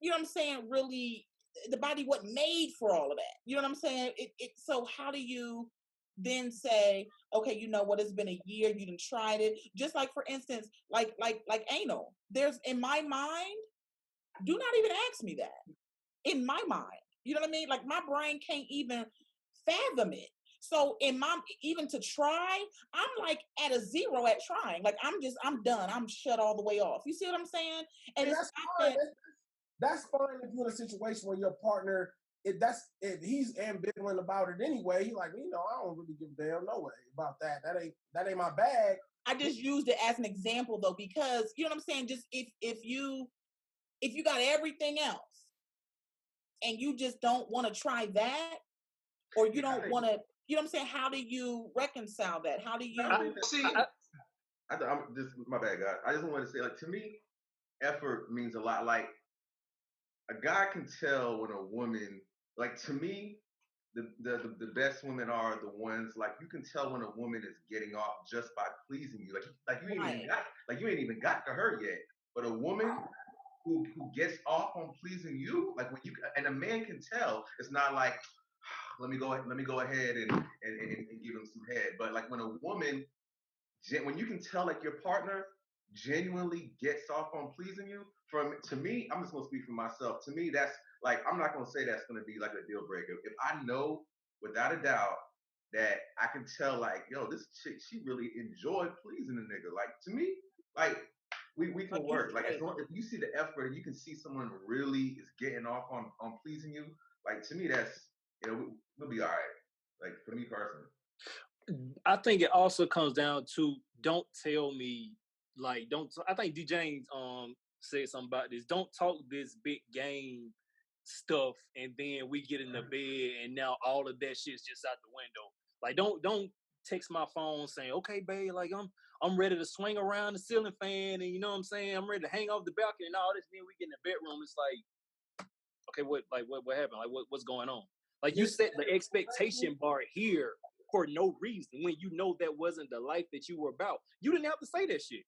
you know what I'm saying, really, the body wasn't made for all of that. You know what I'm saying? So how do you then say, okay, you know what, it's been a year, you done tried it. Just like, for instance, like anal. There's, in my mind, do not even ask me that. In my mind. You know what I mean? Like, my brain can't even fathom it. So even to try, I'm like at a 0 at trying. Like, I'm done. I'm shut all the way off. You see what I'm saying? And that's fine. That's fine if you're in a situation where your partner, if he's ambivalent about it anyway. He's like, you know, I don't really give a damn no way about that. That ain't my bag. I just used it as an example though, because you know what I'm saying? Just if you got everything else and you just don't want to try that, or you don't want to, you know what I'm saying? How do you reconcile that? How do you see? I'm just, my bad, guys. I just want to say, like, to me, effort means a lot. Like, a guy can tell when a woman, like, to me, the best women are the ones, like, you can tell when a woman is getting off just by pleasing you. Like you ain't even got to her yet. But a woman who gets off on pleasing you, like, when you, and a man can tell, it's not like, let me go ahead and give him some head. But like, when a woman, when you can tell, like, your partner genuinely gets off on pleasing you, to me, I'm just gonna speak for myself. To me, that's like, I'm not gonna say that's gonna be like a deal breaker. If I know without a doubt that I can tell, like, yo, this chick, she really enjoyed pleasing a nigga. Like, to me, like, we can work. Like, if you see the effort and you can see someone really is getting off on pleasing you, like, to me, that's, you know, we'll be all right. Like, for me personally. I think it also comes down to, don't tell me, like, I think DJames said something about this. Don't talk this big game stuff and then we get in the bed and now all of that shit's just out the window. Like, don't text my phone saying, okay, babe, like, I'm ready to swing around the ceiling fan and, you know what I'm saying, I'm ready to hang off the balcony and all this. Then we get in the bedroom. It's like, okay, what happened? Like, what's going on? Like, you set the expectation bar here for no reason when you know that wasn't the life that you were about. You didn't have to say that shit.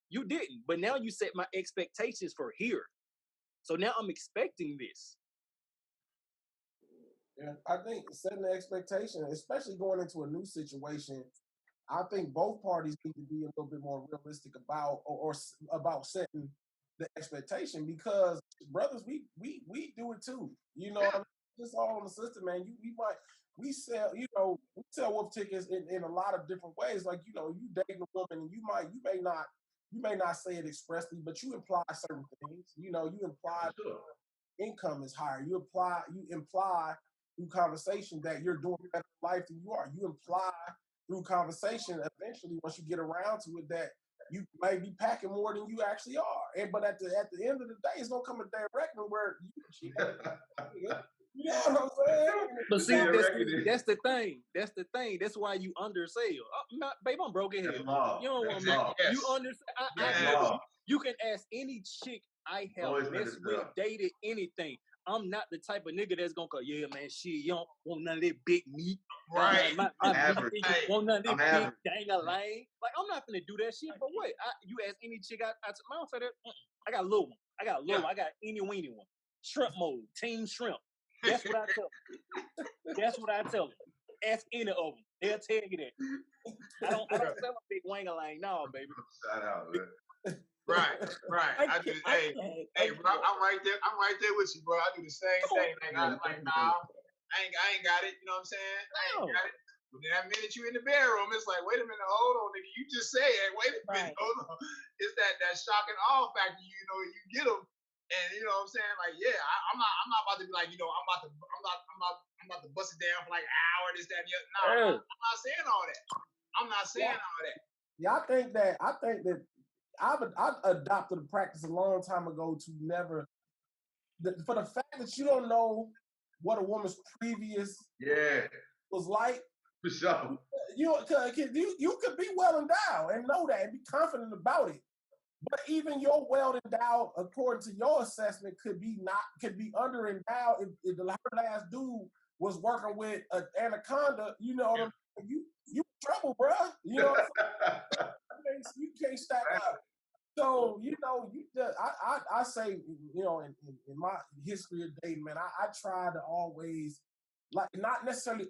You didn't. But now you set my expectations for here. So now I'm expecting this. Yeah, I think setting the expectation, especially going into a new situation, I think both parties need to be a little bit more realistic about or about setting the expectation, because brothers, we do it too. You know, I mean, it's all on the system, man. We sell wolf tickets in a lot of different ways. Like, you know, you date a woman and you may not say it expressly, but you imply certain things. You know, you imply income is higher. You imply through conversation that you're doing better in life than you are. You imply through conversation, eventually, once you get around to it, that you may be packing more than you actually are. But at the end of the day, it's gonna come a day of reckoning where you know what I'm saying? But see, that's the thing. That's the thing. That's why you undersell. Babe, I'm broke in here. You don't want me. You understand? You can ask any chick I have messed with, dated, anything. I'm not the type of nigga that's gonna go, yeah, man, shit, you don't want none of that big meat. Right. My average. Want none of that big dang-a-lang. Like, I'm not gonna do that shit. But what? You ask any chick I don't say that. I got a little one. I got any weeny one. Shrimp mode, team shrimp. That's what I tell them. That's what I tell them. Ask any of them. They'll tell you that. I don't sell a big wang-a-lang. No, baby. Shout out, man. Right. Hey, bro, I'm right there with you, bro. I do the same thing. Like, I ain't got it. You know what I'm saying? I ain't got it. But then that minute you in the bedroom, it's like, wait a minute, hold on, nigga. You just said, wait a minute, hold on. It's that shock and awe factor. You know, you get them, and you know what I'm saying? Like, yeah, I'm not about to be like, you know, I'm about to bust it down for like an hour, this, that, and the other. No, I'm not saying all that. I'm not saying all that. Yeah, I think that I've adopted a practice a long time ago to never, for the fact that you don't know what a woman's previous was like. For sure. You could be well endowed and know that and be confident about it. But even your well endowed, according to your assessment, could be under endowed if the last dude was working with an anaconda. You know what I'm saying? You in trouble, bro. You know what I'm saying? You can't stack up. So, you know, I say, you know, in my history of dating, man, I try to always, like, not necessarily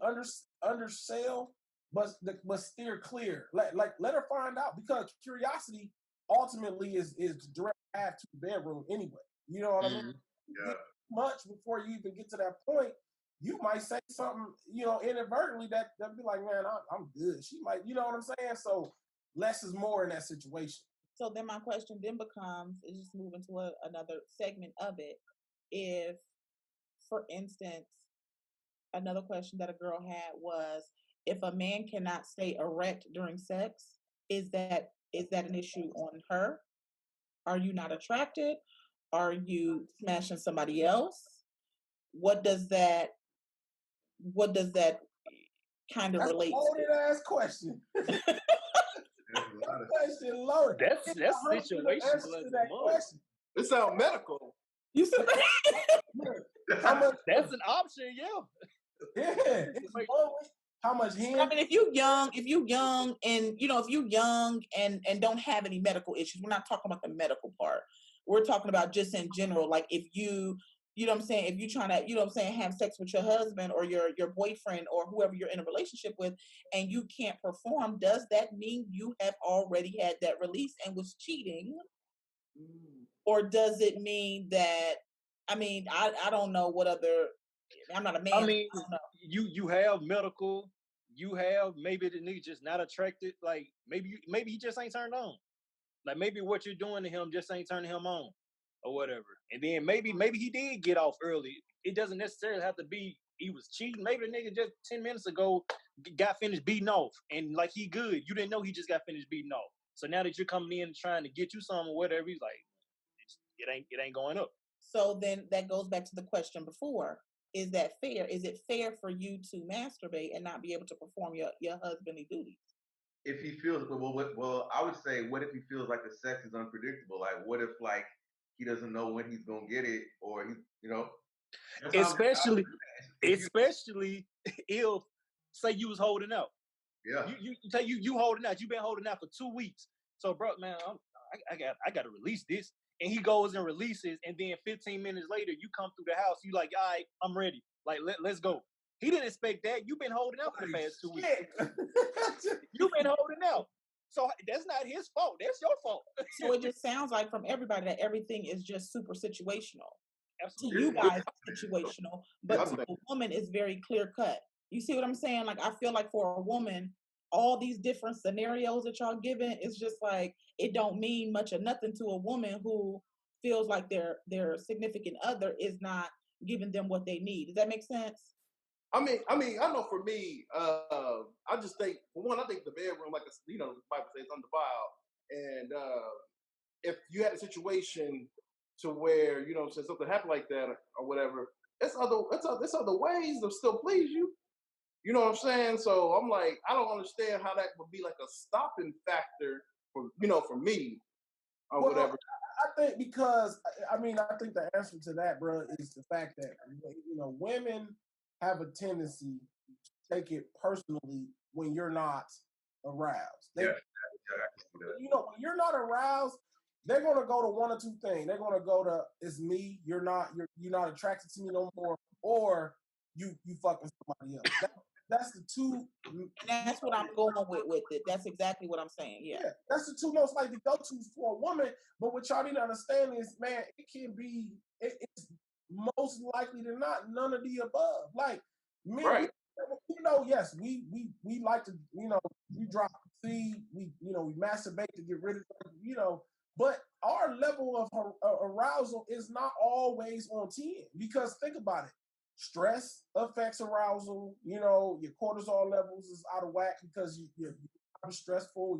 undersell, but steer clear. Let her find out, because curiosity ultimately is direct path to the bedroom anyway. You know what I mean? Yeah. Much before you even get to that point, you might say something, inadvertently that'd be like, man, I'm good. She might, you know what I'm saying? So less is more in that situation. So then my question then becomes, is just moving to another segment of it. If, for instance, another question that a girl had was, if a man cannot stay erect during sex, is that an issue on her? Are you not attracted? Are you smashing somebody else? What does that kind of relate to? Loaded ass question. Question loaded. That's situational as a mother. It sounds medical. You said That's an option, yeah. Yeah. How much hand? I mean, if you young and don't have any medical issues, we're not talking about the medical part. We're talking about just in general, like if you know what I'm saying, if you're trying to, have sex with your husband or your boyfriend or whoever you're in a relationship with and you can't perform, does that mean you have already had that release and was cheating? Or does it mean that, I don't know what other, I'm not a man. I mean, you have medical, you have maybe the nigga just not attracted, like maybe he just ain't turned on. Like maybe what you're doing to him just ain't turning him on or whatever. And then maybe he did get off early. It doesn't necessarily have to be he was cheating. Maybe the nigga just 10 minutes ago got finished beating off and like he good. You didn't know he just got finished beating off. So now that you're coming in and trying to get you something or whatever, he's like, it ain't going up. So then that goes back to the question before. Is that fair? Is it fair for you to masturbate and not be able to perform your husbandly duties? If he feels well, I would say, what if he feels like the sex is unpredictable? Like, what if like he doesn't know when he's gonna get it, or especially if say you was holding out. Yeah. You say you holding out. You've been holding out for 2 weeks. So, bro, man, I got to release this. And he goes and releases, and then 15 minutes later, you come through the house. You like, all right, I'm ready. Like, let's go. He didn't expect that. You've been holding out for the past 2 weeks. You've been holding out. So that's not his fault. That's your fault. So it just sounds like from everybody that everything is just super situational. Absolutely. To you guys, it's situational, but to a woman, it's very clear cut. You see what I'm saying? Like, I feel like for a woman, all these different scenarios that y'all giving, it's just like, it don't mean much or nothing to a woman who feels like their significant other is not giving them what they need. Does that make sense? I mean, I know for me, I just think, for one, I think the bedroom, like the Bible says, undefiled. And if you had a situation to where something happened like that or whatever, there's other ways to still please you. You know what I'm saying? So I'm like, I don't understand how that would be like a stopping factor for me or whatever. I think because I think the answer to that, bro, is the fact that women have a tendency to take it personally when you're not aroused. When you're not aroused, they're gonna go to one or two things. They're gonna go to, it's me, you're not attracted to me no more, or you fucking somebody else. That's the two. And that's what I'm going with it. That's exactly what I'm saying. Yeah. That's the two most likely go-tos for a woman. But what y'all need to understand is, man, it can be, it's most likely than not none of the above. Like, me, right. Yes, we like to, we drop seed, we masturbate to get rid of, but our level of arousal is not always on 10. Because think about it. Stress affects arousal. Your cortisol levels is out of whack because you're stressful.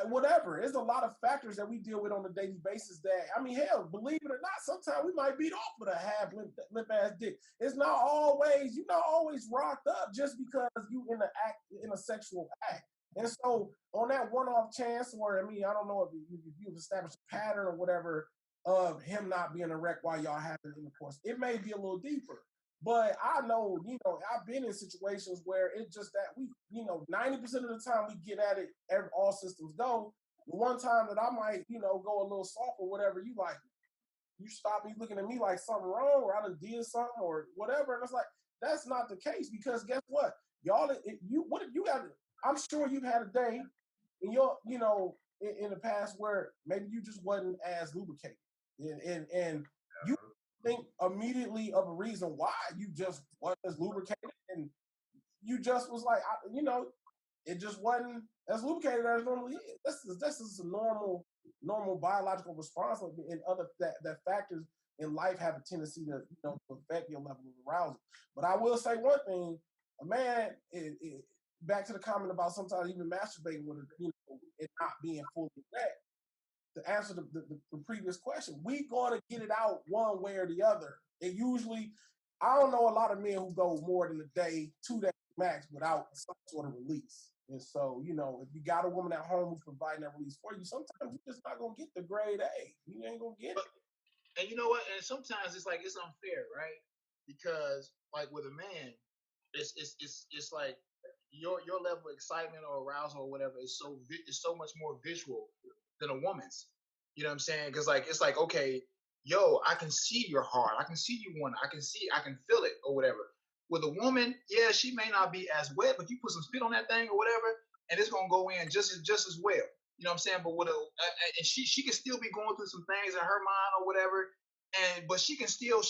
Whatever. There's a lot of factors that we deal with on a daily basis that, hell, believe it or not, sometimes we might beat off with a half limp ass dick. It's not always, you're not always rocked up just because you in a sexual act. And so on that one-off chance where, I don't know if you've established a pattern or whatever of him not being erect while y'all having intercourse, it may be a little deeper. But I know, I've been in situations where it's just that we, 90% of the time we get at it, all systems go. The one time that I might, go a little soft or whatever, you stop me looking at me like something wrong or I done did something or whatever. And it's like, that's not the case, because guess what? y'all, what if you have? I'm sure you've had a day in your, in the past where maybe you just wasn't as lubricated, and you think immediately of a reason why you just wasn't as lubricated, and you just was like, it just wasn't as lubricated as it normally is. This is a normal biological response, and other that factors in life have a tendency to to affect your level of arousal. But I will say one thing: a man, back to the comment about sometimes even masturbating with it not being fully erect. To answer the previous question, we gonna get it out one way or the other. It usually, I don't know a lot of men who go more than a day, 2 days max without some sort of release. And so, if you got a woman at home who's providing that release for you, sometimes you're just not gonna get the grade A. You ain't gonna get it. And you know what? And sometimes it's like it's unfair, right? Because like with a man, it's like your level of excitement or arousal or whatever is so much more visual than a woman's. You know what I'm saying? Because like it's like, okay, yo, I can see your heart, I can see you want, I can feel it or whatever. With a woman, yeah, she may not be as wet, but you put some spit on that thing or whatever, and it's gonna go in just as well. You know what I'm saying? But with and she can still be going through some things in her mind or whatever, but she can still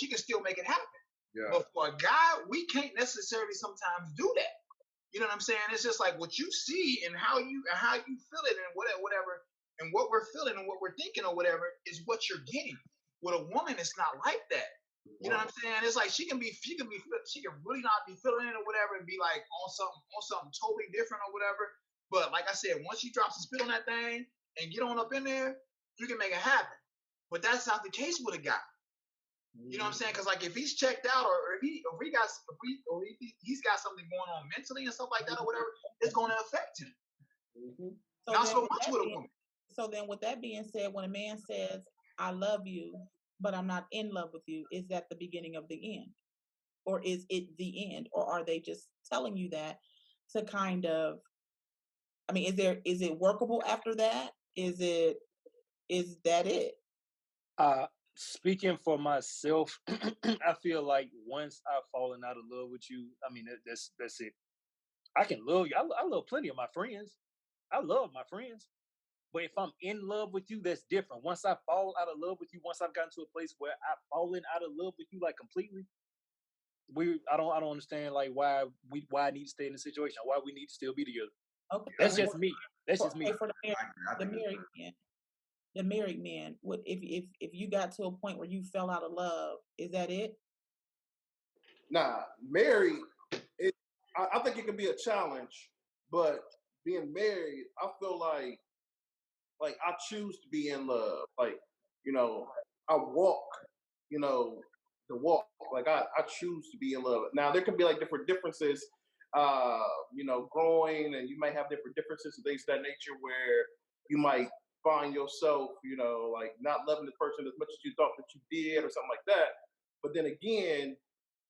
make it happen. Yeah. But for a guy, we can't necessarily sometimes do that. You know what I'm saying? It's just like what you see and how you feel it and whatever, and what we're feeling and what we're thinking or whatever is what you're getting. With a woman, it's not like that. You know what I'm saying? It's like she can really not be feeling it or whatever and be like on something totally different or whatever. But like I said, once you drop some spit on that thing and get on up in there, you can make it happen. But that's not the case with a guy. You know what I'm saying? Because like if he's checked out or if he's got something going on mentally and stuff like that or whatever, it's going to affect him. Mm-hmm. Not so much with a woman. So then, with that being said, when a man says, "I love you, but I'm not in love with you," is that the beginning of the end, or is it the end, or are they just telling you that to kind of? I mean, is it workable after that? Is that it? Speaking for myself, I feel like once I've fallen out of love with you, I mean that's it. I can love you. I love plenty of my friends. I love my friends. But if I'm in love with you, that's different. Once I fall out of love with you, once I've gotten to a place where I've fallen out of love with you like completely, I don't understand like why I need to stay in the situation, why we need to still be together. Okay. That's just me. That's just me. For the married man. The married man, if you got to a point where you fell out of love, is that it? Nah, married, I think it can be a challenge, but being married, I feel like I choose to be in love. Like, I walk, the walk. Like I choose to be in love. Now there can be like different differences, growing, and you might have different differences and things of that nature where you might find yourself, like not loving the person as much as you thought that you did or something like that. But then again,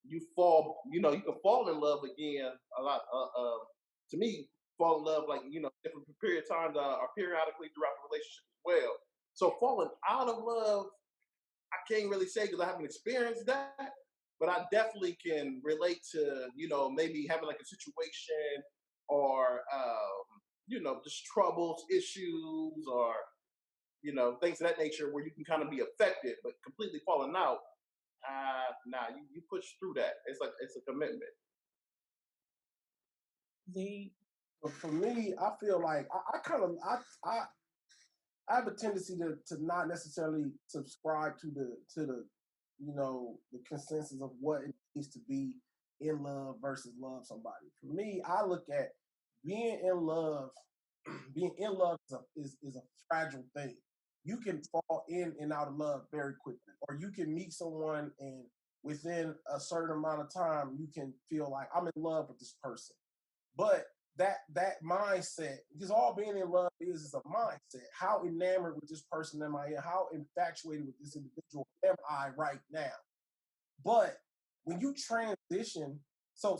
you can fall in love again a lot. To me, fall in love like different period of times or periodically throughout the relationship as well. So falling out of love, I can't really say because I haven't experienced that, but I definitely can relate to maybe having like a situation or just troubles, issues, or things of that nature where you can kind of be affected, but completely falling out. Nah, you push through that. It's a commitment. For me, I feel like I have a tendency to not necessarily subscribe to the the consensus of what it needs to be in love versus love somebody. For me, I look at being in love. Being in love is a fragile thing. You can fall in and out of love very quickly, or you can meet someone and within a certain amount of time, you can feel like I'm in love with this person. But that mindset, because all being in love is a mindset. How enamored with this person am I? How infatuated with this individual am I right now? But when you transition, so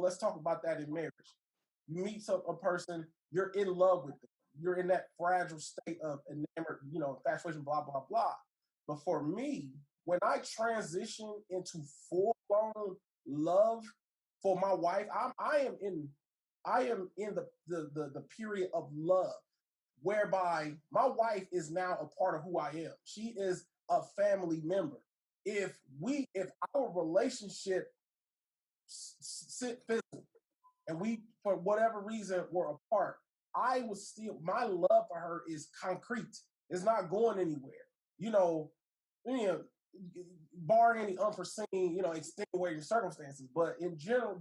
let's talk about that in marriage. You meet a person, you're in love with them. You're in that fragile state of enamored, infatuation, blah, blah, blah. But for me, when I transition into full-blown love, for my wife, I am in the period of love, whereby my wife is now a part of who I am. She is a family member. If our relationship fizzled and we, for whatever reason, were apart, I would still, my love for her is concrete. It's not going anywhere. You know, barring any unforeseen, extenuating circumstances. But in general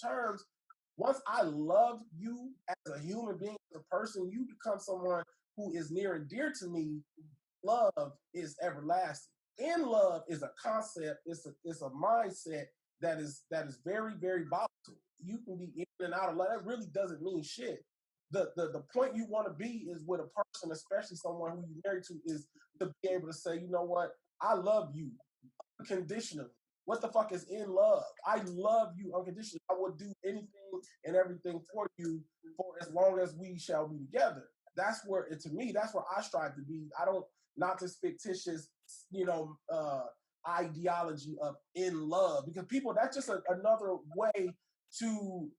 terms, once I love you as a human being, as a person, you become someone who is near and dear to me. Love is everlasting. In love is a concept. It's a mindset that is very, very volatile. You can be in and out of love. That really doesn't mean shit. The point you want to be is with a person, especially someone who you're married to, is to be able to say, you know what, I love you unconditionally. What the fuck is in love? I love you unconditionally. I will do anything and everything for you for as long as we shall be together. That's where, to me, that's where I strive to be. I don't, not this fictitious, ideology of in love, because people, that's just another way to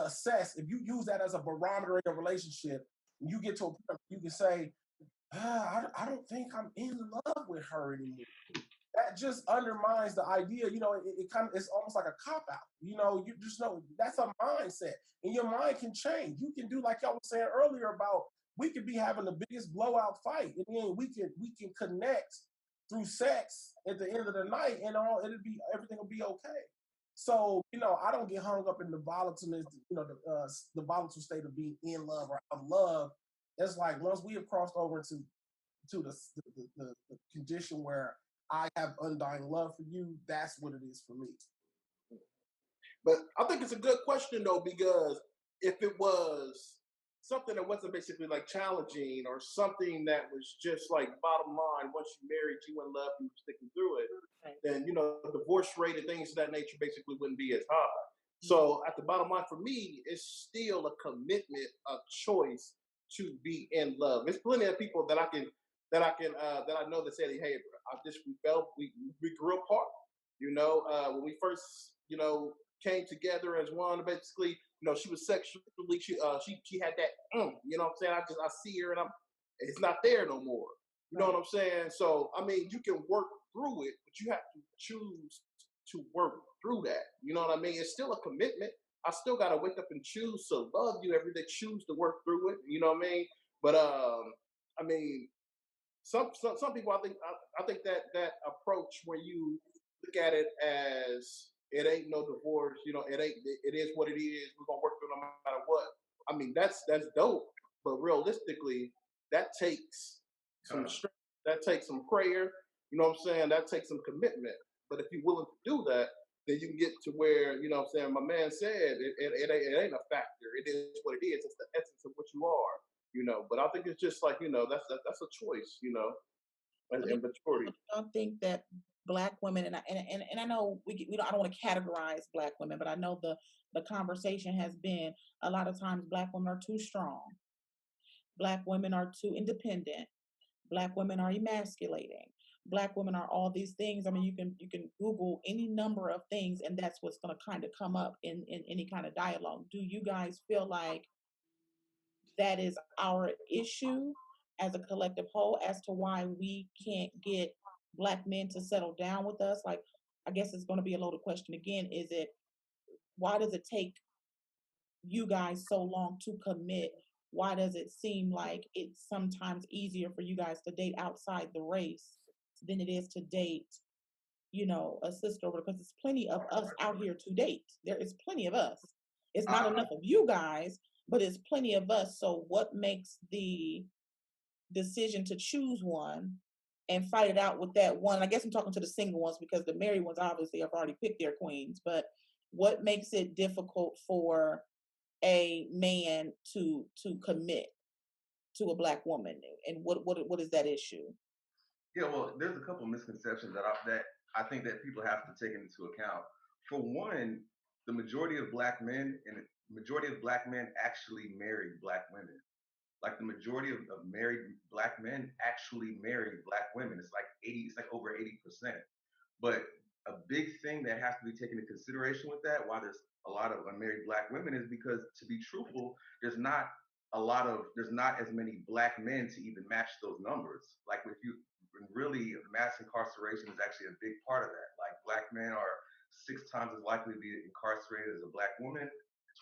assess. If you use that as a barometer in a relationship, you get to a point you can say, I don't think I'm in love with her anymore. That just undermines the idea. It kind of, it's almost like a cop out. You just know that's a mindset, and your mind can change. You can do like y'all was saying earlier about, we could be having the biggest blowout fight, and then we can connect through sex at the end of the night, and everything will be okay. So I don't get hung up in the volatileness, the volatile state of being in love or out of love. It's like once we have crossed over into the condition where I have undying love for you, that's what it is for me. But I think it's a good question though, because if it was something that wasn't basically like challenging, or something that was just like bottom line, once you married, you in love, you sticking through it, then divorce rate and things of that nature basically wouldn't be as high. So at the bottom line for me, it's still a commitment, a choice to be in love. There's plenty of people that I know that said, hey, we grew apart. When we first, came together as one, basically, she was sexually, she had that, you know what I'm saying? I see her and it's not there no more. You know what I'm saying? So, I mean, you can work through it, but you have to choose to work through that. You know what I mean? It's still a commitment. I still got to wake up and choose to love you every day, choose to work through it. You know what I mean? But, I mean, some people, I think that approach where you look at it as, it ain't no divorce, it is what it is. We're gonna work through it no matter what. I mean, that's dope, but realistically, that takes some strength, that takes some prayer. You know what I'm saying? That takes some commitment. But if you're willing to do that, then you can get to where, you know what I'm saying, my man said, it ain't a factor. It is what it is. It's the essence of what you are. But I think it's just like, that's a choice, and maturity. I think that Black women, and I know we don't, I don't want to categorize Black women, but I know the conversation has been, a lot of times Black women are too strong. Black women are too independent. Black women are emasculating. Black women are all these things. I mean, you can Google any number of things, and that's what's going to kind of come up in any kind of dialogue. Do you guys feel like that is our issue as a collective whole, as to why we can't get Black men to settle down with us? Like, I guess it's going to be a loaded question again. Why does it take you guys so long to commit? Why does it seem like it's sometimes easier for you guys to date outside the race than it is to date, a sister? Because there's plenty of us out here to date. There is plenty of us. It's not enough of you guys, but it's plenty of us. So what makes the decision to choose one and fight it out with that one? I guess I'm talking to the single ones, because the married ones obviously have already picked their queens. But what makes it difficult for a man to commit to a Black woman, and what is that issue? Yeah, well, there's a couple misconceptions that I think that people have to take into account. For one, the majority of Black men actually marry Black women. Like, the majority of married Black men actually marry Black women. It's like over 80%. But a big thing that has to be taken into consideration with that, why there's a lot of unmarried Black women, is because, to be truthful, there's not as many Black men to even match those numbers. Like, if you really, mass incarceration is actually a big part of that. Like, Black men are 6 times as likely to be incarcerated as a Black woman,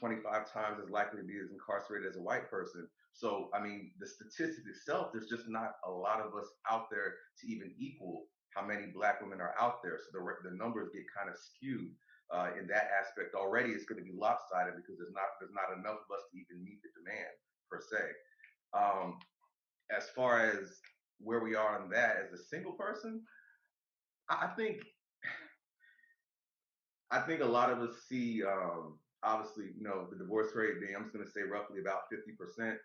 25 times as likely to be as incarcerated as a white person. So, I mean, the statistic itself, there's just not a lot of us out there to even equal how many Black women are out there. So the numbers get kind of skewed in that aspect. Already, it's going to be lopsided because there's not enough of us to even meet the demand per se. As far as where we are on that as a single person, I think a lot of us see, obviously, the divorce rate being, I'm just going to say roughly about 50%.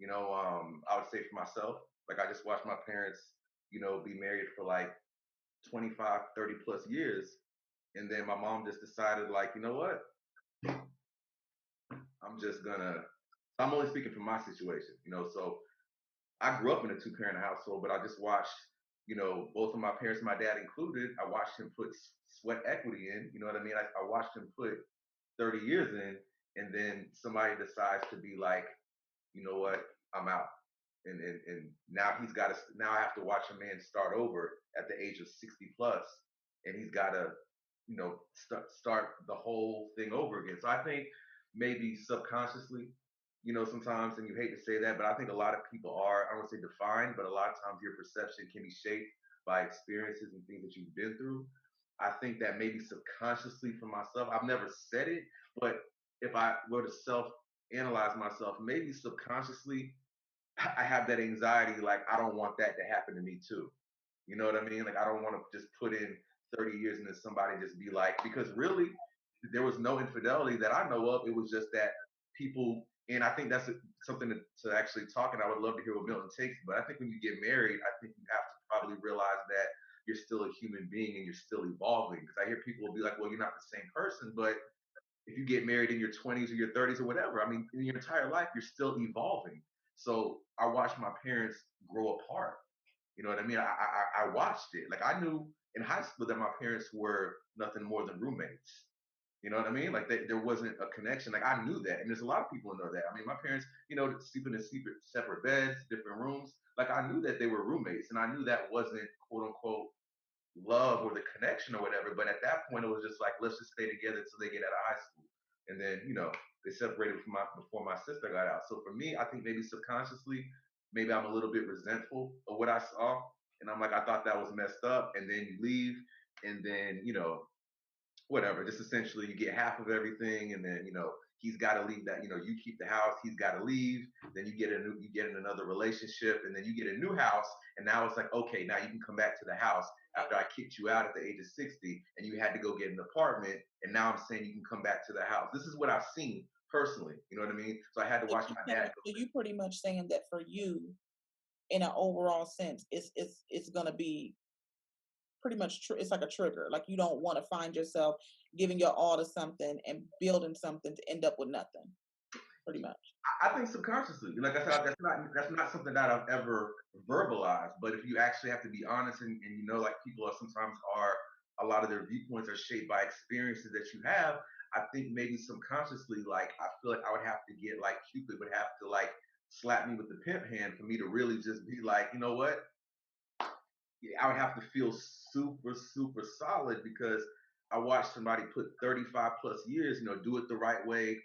I would say for myself, like, I just watched my parents, be married for like 25, 30 plus years. And then my mom just decided, like, you know what? I'm only speaking from my situation, so I grew up in a 2-parent household, but I just watched, both of my parents, my dad included, I watched him put sweat equity in, you know what I mean? I watched him put 30 years in, and then somebody decides to be like, you know what, I'm out. And now now I have to watch a man start over at the age of 60 plus, and he's got to, start the whole thing over again. So I think maybe subconsciously, sometimes, and you hate to say that, but I think a lot of people are, I don't want to say defined, but a lot of times your perception can be shaped by experiences and things that you've been through. I think that maybe subconsciously for myself, I've never said it, but if I were to self-analyze myself, maybe subconsciously, I have that anxiety, like, I don't want that to happen to me too. You know what I mean? Like, I don't want to just put in 30 years and then somebody just be like, because really, there was no infidelity that I know of. It was just that people, and I think that's something to actually talk, and I would love to hear what Milton takes, but I think when you get married, I think you have to probably realize that you're still a human being and you're still evolving. Because I hear people be like, well, you're not the same person, but if you get married in your 20s or your 30s or whatever, I mean, in your entire life, you're still evolving. So I watched my parents grow apart. You know what I mean? I watched it. Like, I knew in high school that my parents were nothing more than roommates. You know what I mean? Like, there wasn't a connection. Like, I knew that. And there's a lot of people who know that. I mean, my parents, sleeping in separate beds, different rooms. Like, I knew that they were roommates, and I knew that wasn't, quote unquote, love or the connection or whatever. But at that point, it was just like, let's just stay together until they get out of high school. And then, they separated before my sister got out. So for me, I think maybe subconsciously, maybe I'm a little bit resentful of what I saw. And I'm like, I thought that was messed up. And then you leave, and then, whatever, just essentially you get half of everything. And then, he's got to leave that, you keep the house, he's got to leave. Then you get in another relationship, and then you get a new house. And now it's like, okay, now you can come back to the house after I kicked you out at the age of 60 and you had to go get an apartment. And now I'm saying you can come back to the house. This is what I've seen personally. You know what I mean? So I had to watch my dad. So you pretty much saying that for you, in an overall sense, it's going to be pretty much it's like a trigger. Like, you don't want to find yourself giving your all to something and building something to end up with nothing. Pretty much. I think subconsciously, like I said, that's not something that I've ever verbalized. But if you actually have to be honest, and like, people are sometimes a lot of their viewpoints are shaped by experiences that you have. I think maybe subconsciously, like, I feel like I would have to get, like, Cupid would have to, like, slap me with the pimp hand for me to really just be like, you know what? I would have to feel super, super solid, because I watched somebody put 35 plus years, do it the right way,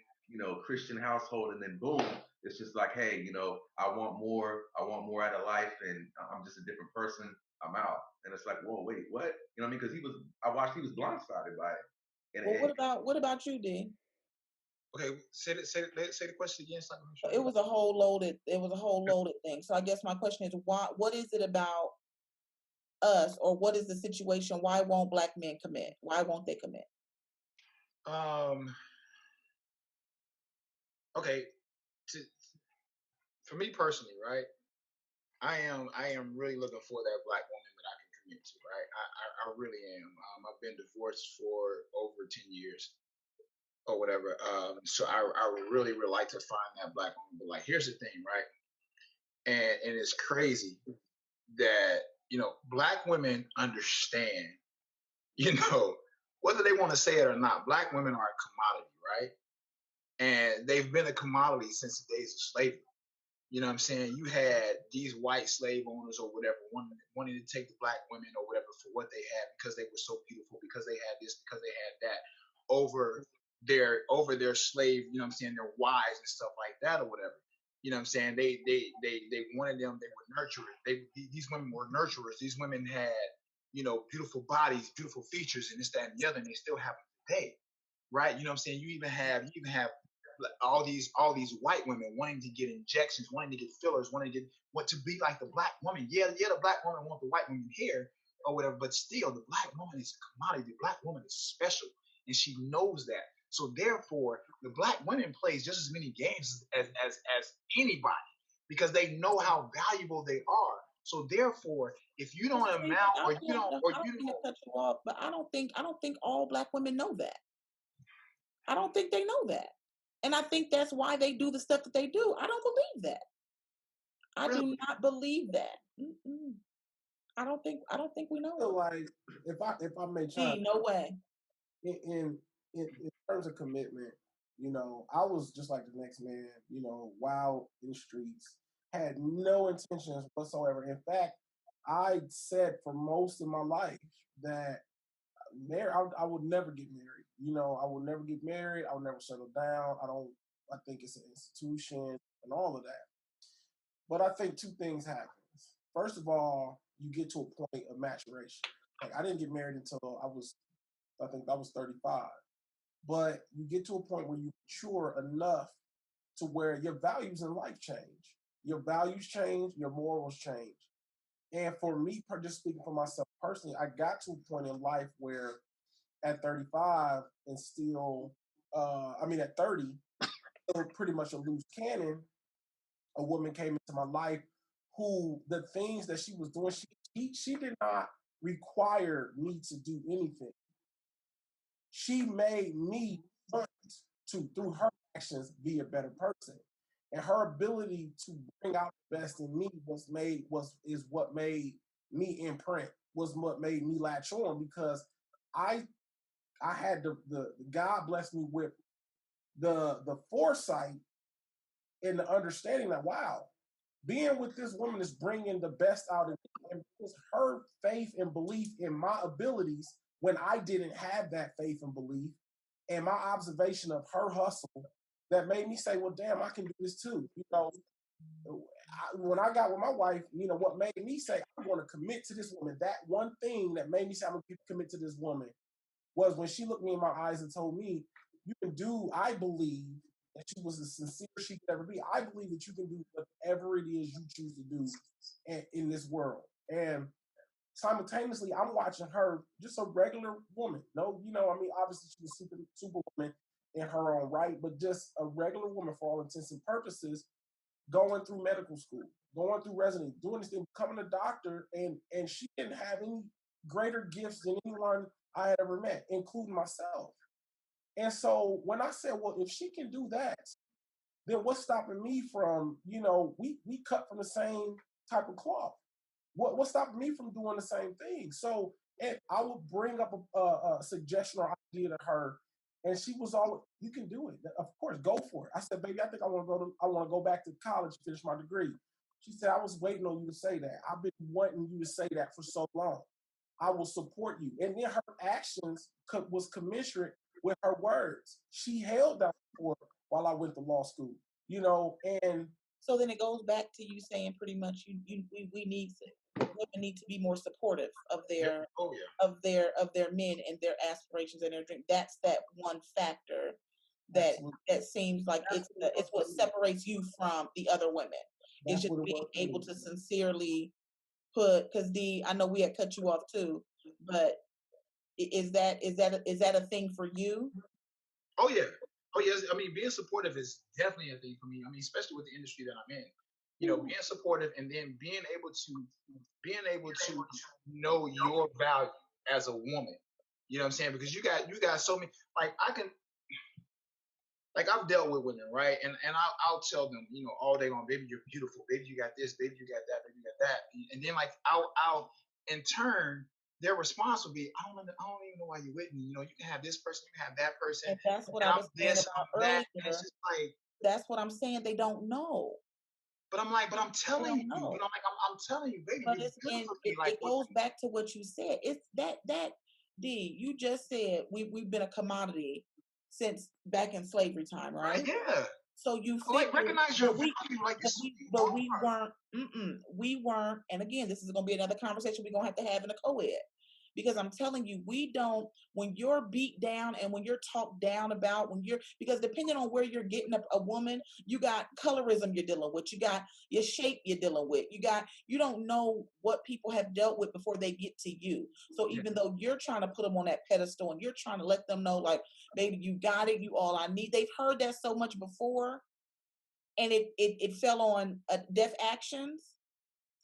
Christian household, and then boom, it's just like, hey, I want more out of life, and I'm just a different person. I'm out. And it's like, whoa, wait, what? You know what I mean? Because he was blindsided by it. And, what about you, D? Okay, say the question again. So it was a whole loaded thing. So I guess my question is, what is it about us, or what is the situation? Why won't Black men commit? Why won't they commit? Okay, for me personally, right? I am really looking for that Black woman that I can commit to, right? I really am. I've been divorced for over 10 years or whatever. So I would really like to find that Black woman. But, like, here's the thing, right? And it's crazy that Black women understand, whether they want to say it or not, black women are a commodity, right? And they've been a commodity since the days of slavery. You know what I'm saying? You had these white slave owners or whatever wanting to take the black women or whatever for what they had because they were so beautiful, because they had this, because they had that over their slave, you know what I'm saying, their wives and stuff like that or whatever. You know what I'm saying? They wanted them, they were nurturers. These women were nurturers. These women had, you know, beautiful bodies, beautiful features, and this, that, and the other, and they still have it today. Right? You know what I'm saying? You even have all these white women wanting to get injections, wanting to get fillers, wanting to be like the black woman. Yeah, the black woman wants the white woman hair or whatever, but still the black woman is a commodity. The black woman is special, and she knows that. So therefore, the black women plays just as many games as anybody because they know how valuable they are. So therefore, if you don't amount or you don't mean to cut you off, but I don't think all black women know that. I don't think they know that. And I think that's why they do the stuff that they do. I don't believe that. I do not believe that. Mm-mm. I don't think we know. So like, if I may chime, no way. In terms of commitment, you know, I was just like the next man, you know, wild in the streets, had no intentions whatsoever. In fact, I said for most of my life that I would never get married. You know, I would never get married. I would never settle down. I think it's an institution and all of that. But I think two things happen. First of all, you get to a point of maturation. Like I didn't get married until I think I was 35. But you get to a point where you mature enough to where your values in life change. Your values change, your morals change. And for me, just speaking for myself personally, I got to a point in life where at 35 and still, at 30, still pretty much a loose cannon, a woman came into my life who the things that she was doing, she did not require me to do anything. She made me want to, through her actions, be a better person. And her ability to bring out the best in me is what made me imprint, was what made me latch on, because I had the God blessed me with the foresight and the understanding that, wow, being with this woman is bringing the best out of me. And it's her faith and belief in my abilities when I didn't have that faith and belief, and my observation of her hustle that made me say, well, damn, I can do this too. You know, when I got with my wife, you know, what made me say, I'm going to commit to this woman, that one thing that made me say, I'm going to commit to this woman, was when she looked me in my eyes and told me, you can do, I believe, that she was as sincere as she could ever be. I believe that you can do whatever it is you choose to do in this world. And simultaneously, I'm watching her, just a regular woman. No, you know, I mean, obviously she was superwoman in her own right, but just a regular woman for all intents and purposes, going through medical school, going through residency, doing this thing, becoming a doctor, and she didn't have any greater gifts than anyone I had ever met, including myself. And so when I said, well, if she can do that, then what's stopping me from, you know, we cut from the same type of cloth. What's stopping me from doing the same thing? So and I would bring up a suggestion or idea to her, and she was always, you can do it. Of course, go for it. I said, baby, I think I want to go back to college and finish my degree. She said, I was waiting on you to say that. I've been wanting you to say that for so long. I will support you. And then her actions was commensurate with her words. She held that support while I went to law school, you know, and so then it goes back to you saying pretty much women need to be more supportive of their of their men and their aspirations and their dream. That's that one factor that seems like it's what separates you from the other women. It's just being able to sincerely put, because I know we had cut you off too, but is that a thing for you? Oh yeah. Oh yes. I mean, being supportive is definitely a thing for me. I mean, especially with the industry that I'm in. You know, being supportive and then being able to know your value as a woman. You know what I'm saying? Because you got so many, I've dealt with women, right? And I'll tell them, you know, all day long, baby, you're beautiful, baby, you got this, baby, you got that, baby, you got that. And then I'll in turn their response would be, I don't even know why you're with me. You know, you can have this person, you can have that person, And that's what and I I'm was saying this, about I'm that. And earlier. it's just like, That's what I'm saying. They don't know. but I'm They telling don't you, know. I'm telling you, baby, But you're it's good and for me. it goes back to what you said. It's that D, you just said we've been a commodity since back in slavery time, right? Yeah. So you Like, figure, recognize your value, like it's we weren't. And again, this is going to be another conversation we're going to have in a co-ed, because I'm telling you, we don't. When you're beat down and when you're talked down about, because depending on where you're getting a woman, you got colorism you're dealing with, you got your shape you're dealing with, you don't know what people have dealt with before they get to you. So even though you're trying to put them on that pedestal and you're trying to let them know, like, baby, you got it, you all I need. They've heard that so much before, and it fell on deaf actions,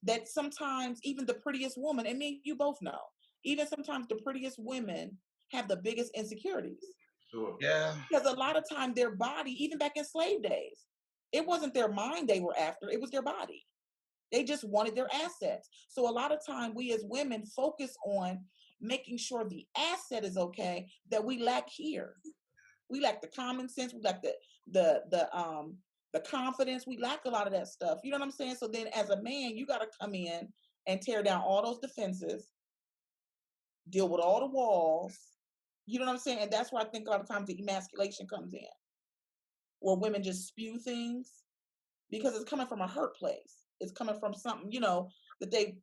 that sometimes even the prettiest woman, and me, you both know, even sometimes the prettiest women have the biggest insecurities. Sure. Yeah. Because a lot of time their body, even back in slave days, it wasn't their mind they were after, it was their body. They just wanted their assets. So a lot of time we as women focus on making sure the asset is okay that we lack here. We lack the common sense, we lack the confidence, we lack a lot of that stuff. You know what I'm saying? So then as a man, you got to come in and tear down all those defenses, deal with all the walls. You know what I'm saying? And that's where I think a lot of times the emasculation comes in, where women just spew things because it's coming from a hurt place. It's coming from something, that they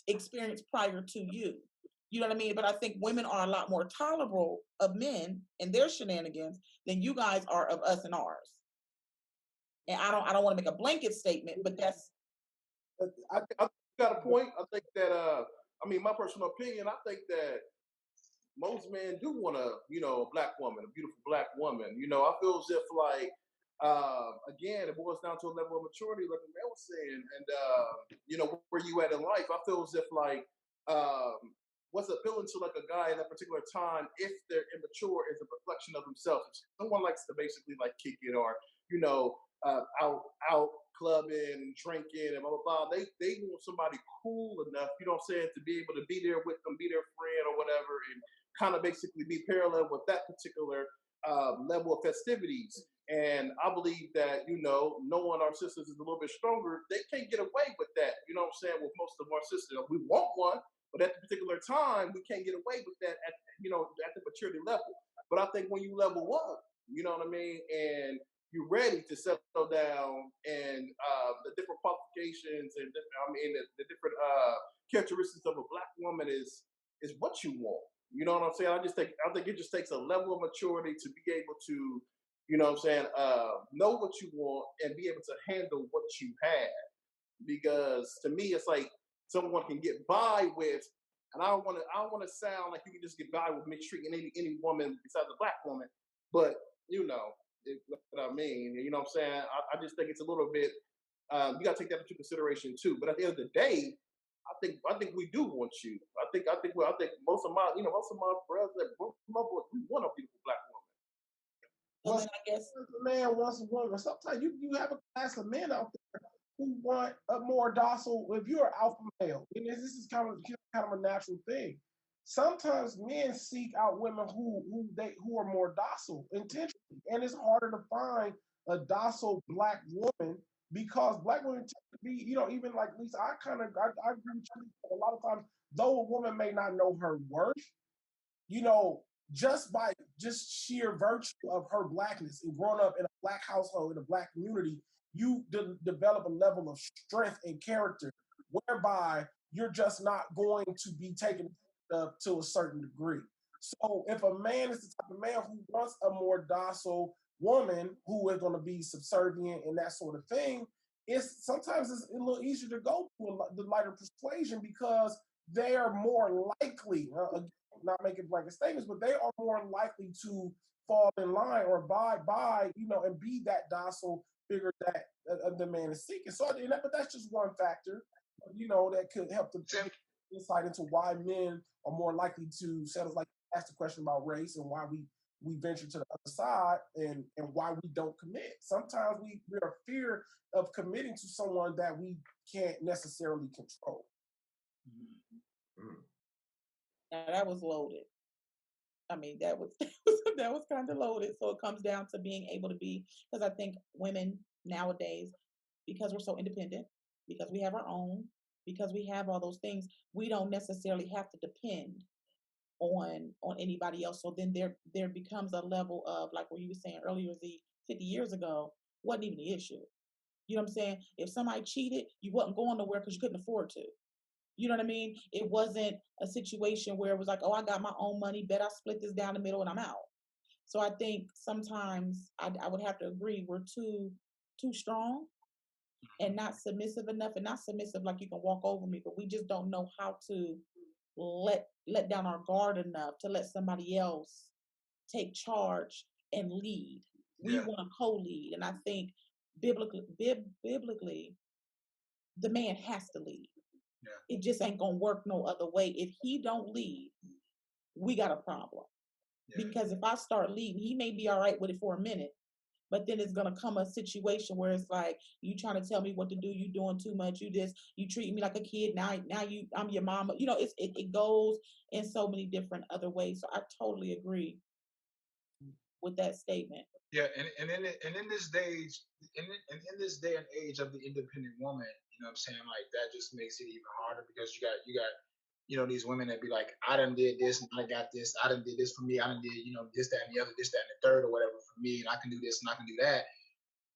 experienced prior to you. You know what I mean? But I think women are a lot more tolerable of men and their shenanigans than you guys are of us and ours. And I don't want to make a blanket statement, but that's. I got a point. I think that my personal opinion, I think that most men do want a black woman, a beautiful black woman. I feel as if like again, it boils down to a level of maturity, like the man was saying, and where you at in life. I feel as if like what's appealing to like a guy at that particular time, if they're immature, is a reflection of themselves. If someone likes to basically like kick it, or out clubbing, drinking, and blah blah blah. They want somebody cool enough, you know what I'm saying, to be able to be there with them, be their friend or whatever, and kind of basically be parallel with that particular level of festivities. And I believe that, knowing our sisters is a little bit stronger, they can't get away with that. You know what I'm saying? With most of our sisters, we want one, but at the particular time, we can't get away with that at the maturity level. But I think when you level up, you know what I mean, and you're ready to settle down, and the different qualifications and the different characteristics of a black woman is what you want. You know what I'm saying? I think it just takes a level of maturity to be able to, you know what I'm saying, know what you want and be able to handle what you have. Because to me, it's like someone can get by with, and I don't want to sound like you can just get by with mistreating any woman besides a black woman, but what I mean. You know what I'm saying? I just think it's a little bit. You got to take that into consideration too. But at the end of the day, I think we do want you. I think most of my brothers, most of my boys, we want a beautiful black woman. Well, then I guess a man wants a woman. Sometimes you have a class of men out there who want a more docile. If you're an alpha male, and this is kind of a natural thing. Sometimes men seek out women who are more docile intentionally, and it's harder to find a docile black woman because black women tend to be, even like Lisa. I agree with you. A lot of times, though a woman may not know her worth, just by sheer virtue of her blackness and growing up in a black household, in a black community, you develop a level of strength and character whereby you're just not going to be taken up to a certain degree. So if a man is the type of man who wants a more docile woman who is going to be subservient and that sort of thing, sometimes it's a little easier to go to the lighter persuasion because they are more likely, not making blanket statements, but they are more likely to fall in line or abide by, and be that docile figure that the man is seeking. So, but that's just one factor, that could help to give insight into why men are more likely to settle, like ask the question about race and why we venture to the other side and why we don't commit. Sometimes we are fear of committing to someone that we can't necessarily control. Mm-hmm. Now that was loaded. I mean, that was that was kind of loaded. So it comes down to being able to be, because I think women nowadays, because we're so independent, because we have our own, because we have all those things, we don't necessarily have to depend on anybody else. So then there becomes a level of, like what you were saying earlier, 50 years ago wasn't even the issue. You know what I'm saying? If somebody cheated, you wasn't going nowhere because you couldn't afford to. You know what I mean? It wasn't a situation where it was like, oh, I got my own money, bet I split this down the middle and I'm out. So I think sometimes I would have to agree we're too strong and not submissive enough, and not submissive like you can walk over me, but we just don't know how to let down our guard enough to let somebody else take charge and lead. We want to co-lead, and I think biblically, the man has to lead. It just ain't gonna work no other way. If he don't lead, we got a problem. Because if I start leading, he may be all right with it for a minute, but then it's gonna come a situation where it's like, you trying to tell me what to do, you doing too much, you treating me like a kid, now I'm your mama. You know, it goes in so many different other ways. So I totally agree with that statement. Yeah, and in this this day and age of the independent woman, you know what I'm saying, like that just makes it even harder, because you got these women that be like, I done did this and I got this, I done did this for me, I done did, this, that, and the other, this, that, and the third, or whatever for me, and I can do this and I can do that.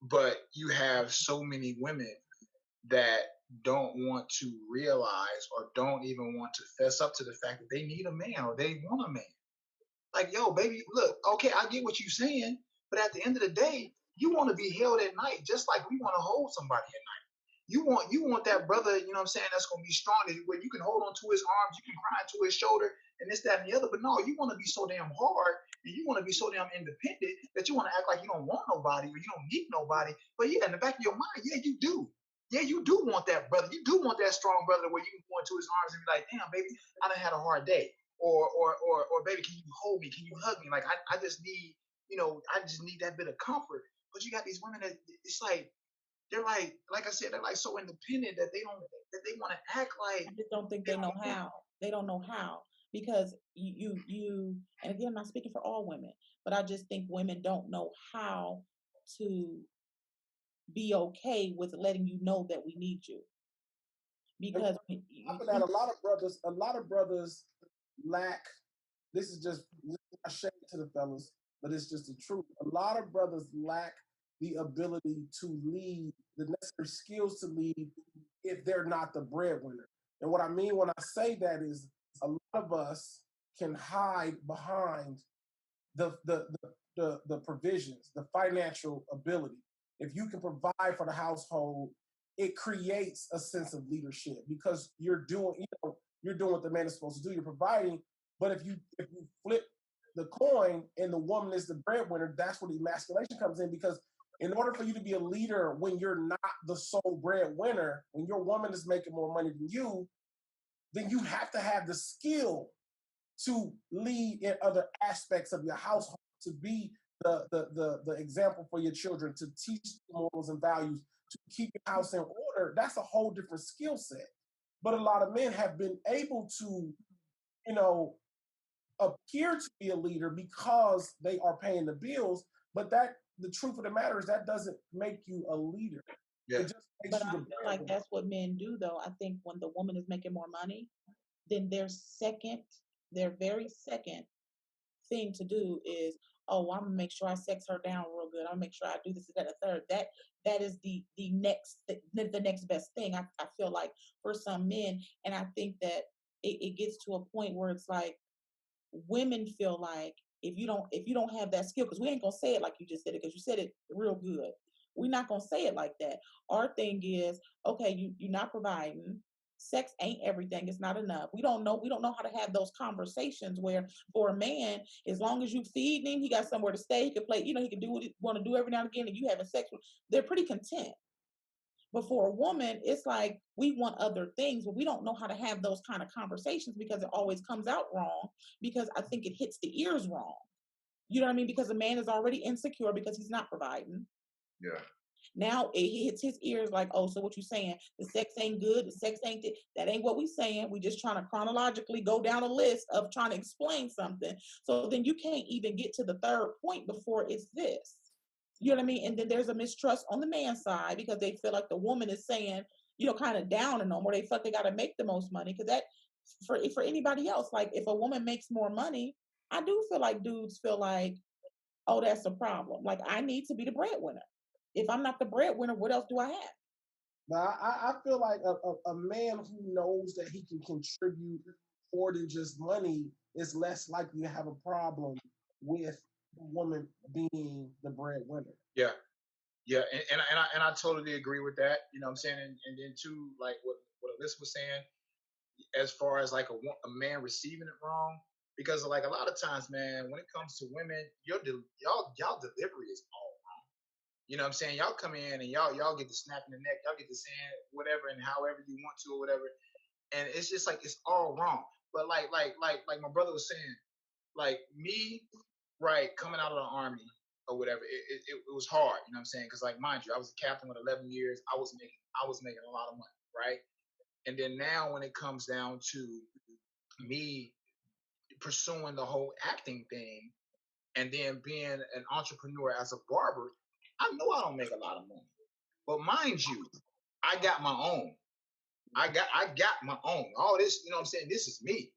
But you have so many women that don't want to realize, or don't even want to fess up to the fact that they need a man, or they want a man. Like, yo, baby, look, okay, I get what you're saying, but at the end of the day, you want to be held at night just like we want to hold somebody at night. You want that brother, you know what I'm saying, that's gonna be strong, where you can hold on to his arms, you can cry to his shoulder, and this, that, and the other. But no, you want to be so damn hard, and you want to be so damn independent that you want to act like you don't want nobody, or you don't need nobody. But yeah, in the back of your mind, yeah, you do. Yeah, you do want that brother. You do want that strong brother where you can go into his arms and be like, damn, baby, I done had a hard day. Or baby, can you hold me? Can you hug me? Like I just need, I just need that bit of comfort. But you got these women that it's like, they're like I said, they're like so independent that they want to act like. I just don't think they know how. They don't know how, because you and again, I'm not speaking for all women, but I just think women don't know how to be okay with letting you know that we need you. Because a lot of brothers lack. This is just a shame to the fellas, but it's just the truth. A lot of brothers lack the ability to lead, the necessary skills to lead, if they're not the breadwinner. And what I mean when I say that is, a lot of us can hide behind the provisions, the financial ability. If you can provide for the household, it creates a sense of leadership, because you're doing what the man is supposed to do. You're providing. But if you flip the coin and the woman is the breadwinner, that's where the emasculation comes in. Because in order for you to be a leader when you're not the sole breadwinner, when your woman is making more money than you, then you have to have the skill to lead in other aspects of your household, to be the example for your children, to teach morals and values, to keep your house in order. That's a whole different skill set. But a lot of men have been able to, appear to be a leader because they are paying the bills. But the truth of the matter is that doesn't make you a leader. Yeah. It just makes but you I feel like that's what men do, though. I think when the woman is making more money, then their very second thing to do is, oh, I'm gonna make sure I sex her down real good. I'm gonna make sure I do this, that, and the third. That is the next best thing. I feel like for some men, and I think that it gets to a point where it's like, women feel like if you don't have that skill, because we ain't gonna say it like you just said it, because you said it real good. We're not gonna say it like that. Our thing is, okay, you're not providing. Sex ain't everything. It's not enough. We don't know how to have those conversations where, for a man, as long as you feed him, he got somewhere to stay, he can play, he can do what he want to do every now and again, and you having sex with, they're pretty content. But for a woman, it's like we want other things, but we don't know how to have those kind of conversations, because it always comes out wrong, because I think it hits the ears wrong. You know what I mean? Because a man is already insecure because he's not providing. Yeah. Now it hits his ears like, oh, so what you saying? The sex ain't good. The sex ain't that ain't what we saying. We just trying to chronologically go down a list of trying to explain something. So then you can't even get to the third point before it's this. You know what I mean? And then there's a mistrust on the man's side because they feel like the woman is saying, you know, kind of down on them, or they feel like they got to make the most money. Because that, for anybody else, like if a woman makes more money, I do feel like dudes feel like, oh, that's a problem. Like I need to be the breadwinner. If I'm not the breadwinner, what else do I have? Now, I feel like a man who knows that he can contribute more than just money is less likely to have a problem with the woman being the breadwinner. Yeah, and I totally agree with that. You know what I'm saying? And then too, like what Alyssa was saying, as far as like a man receiving it wrong, because like a lot of times, man, when it comes to women, y'all delivery is all wrong. You know what I'm saying? Y'all come in and y'all get to snapping the neck, y'all get to saying whatever and however you want to or whatever, and it's just like it's all wrong. But like my brother was saying, like me, right, coming out of the army or whatever, it was hard. You know what I'm saying? Because like mind you, I was a captain with 11 years. I was making a lot of money, right? And then now when it comes down to me pursuing the whole acting thing and then being an entrepreneur as a barber, I know I don't make a lot of money. But mind you, I got my own. I got my own. All this, you know what I'm saying? This is me.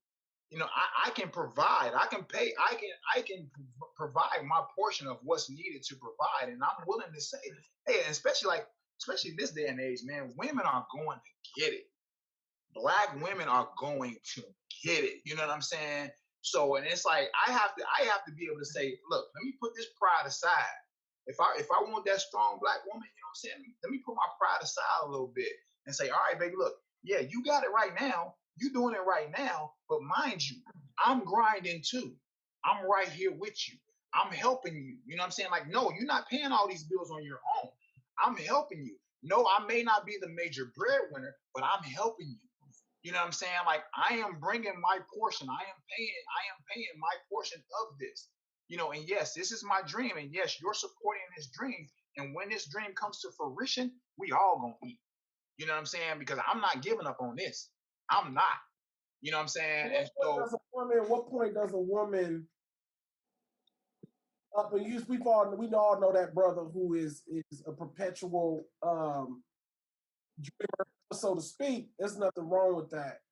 You know, I can provide. I can pay. I can provide my portion of what's needed to provide. And I'm willing to say, hey, especially this day and age, man, women are going to get it. Black women are going to get it. You know what I'm saying? So, and it's like I have to be able to say, look, let me put this pride aside. If I want that strong black woman, you know what I'm saying? Let me put my pride aside a little bit and say, all right, baby, look, yeah, you got it right now. You doing it right now, but mind you, I'm grinding too. I'm right here with you. I'm helping you. You know what I'm saying? Like, no, you're not paying all these bills on your own. I'm helping you. No, I may not be the major breadwinner, but I'm helping you. You know what I'm saying? Like I am bringing my portion. I am paying my portion of this. You know, and yes, this is my dream. And yes, you're supporting this dream. And when this dream comes to fruition, we all gonna eat. You know what I'm saying? Because I'm not giving up on this. I'm not. You know what I'm saying? And so At what point does a woman we all know that brother who is a perpetual dreamer, so to speak. There's nothing wrong with that.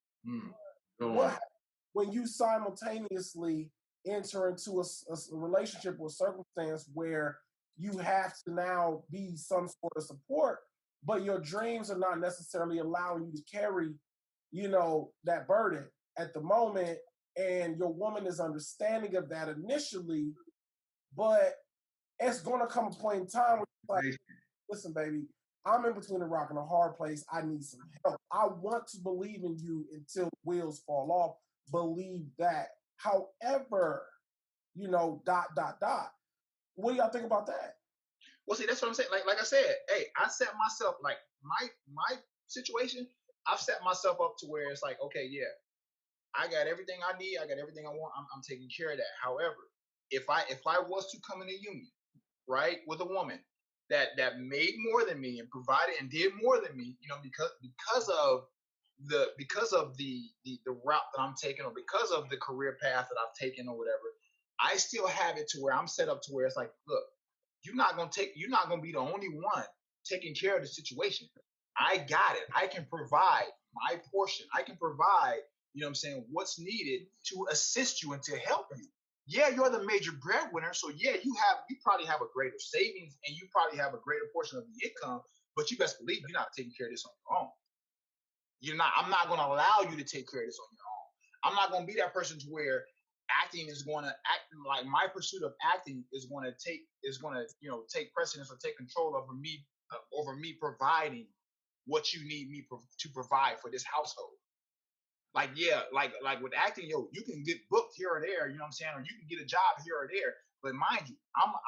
When you simultaneously enter into a relationship or circumstance where you have to now be some sort of support, but your dreams are not necessarily allowing you to carry, you know, that burden at the moment, and your woman is understanding of that initially, but it's going to come a point in time where it's like, listen, baby, I'm in between a rock and a hard place. I need some help. I want to believe in you until the wheels fall off. Believe that. However, you know, ... What do y'all think about that? Well, see, that's what I'm saying. Like I said, hey, I set myself like my situation. I've set myself up to where it's like, okay, yeah, I got everything I need. I got everything I want. I'm taking care of that. However, if I was to come in a union, right, with a woman that made more than me and provided and did more than me, you know, because of the route that I'm taking, or because of the career path that I've taken or whatever, I still have it to where I'm set up to where it's like, look, you're not gonna be the only one taking care of the situation. I got it. I can provide my portion. I can provide, you know what I'm saying, what's needed to assist you and to help you. Yeah, you're the major breadwinner, so yeah, you probably have a greater savings and you probably have a greater portion of the income, but you best believe you're not taking care of this on your own. I'm not going to allow you to take care of this on your own. I'm not going to be that person to where acting is going to act like my pursuit of acting is going to take precedence or take control over me providing what you need me to provide for this household. Like, yeah, like with acting, yo, you can get booked here or there, you know what I'm saying, or you can get a job here or there. But mind you, I'm an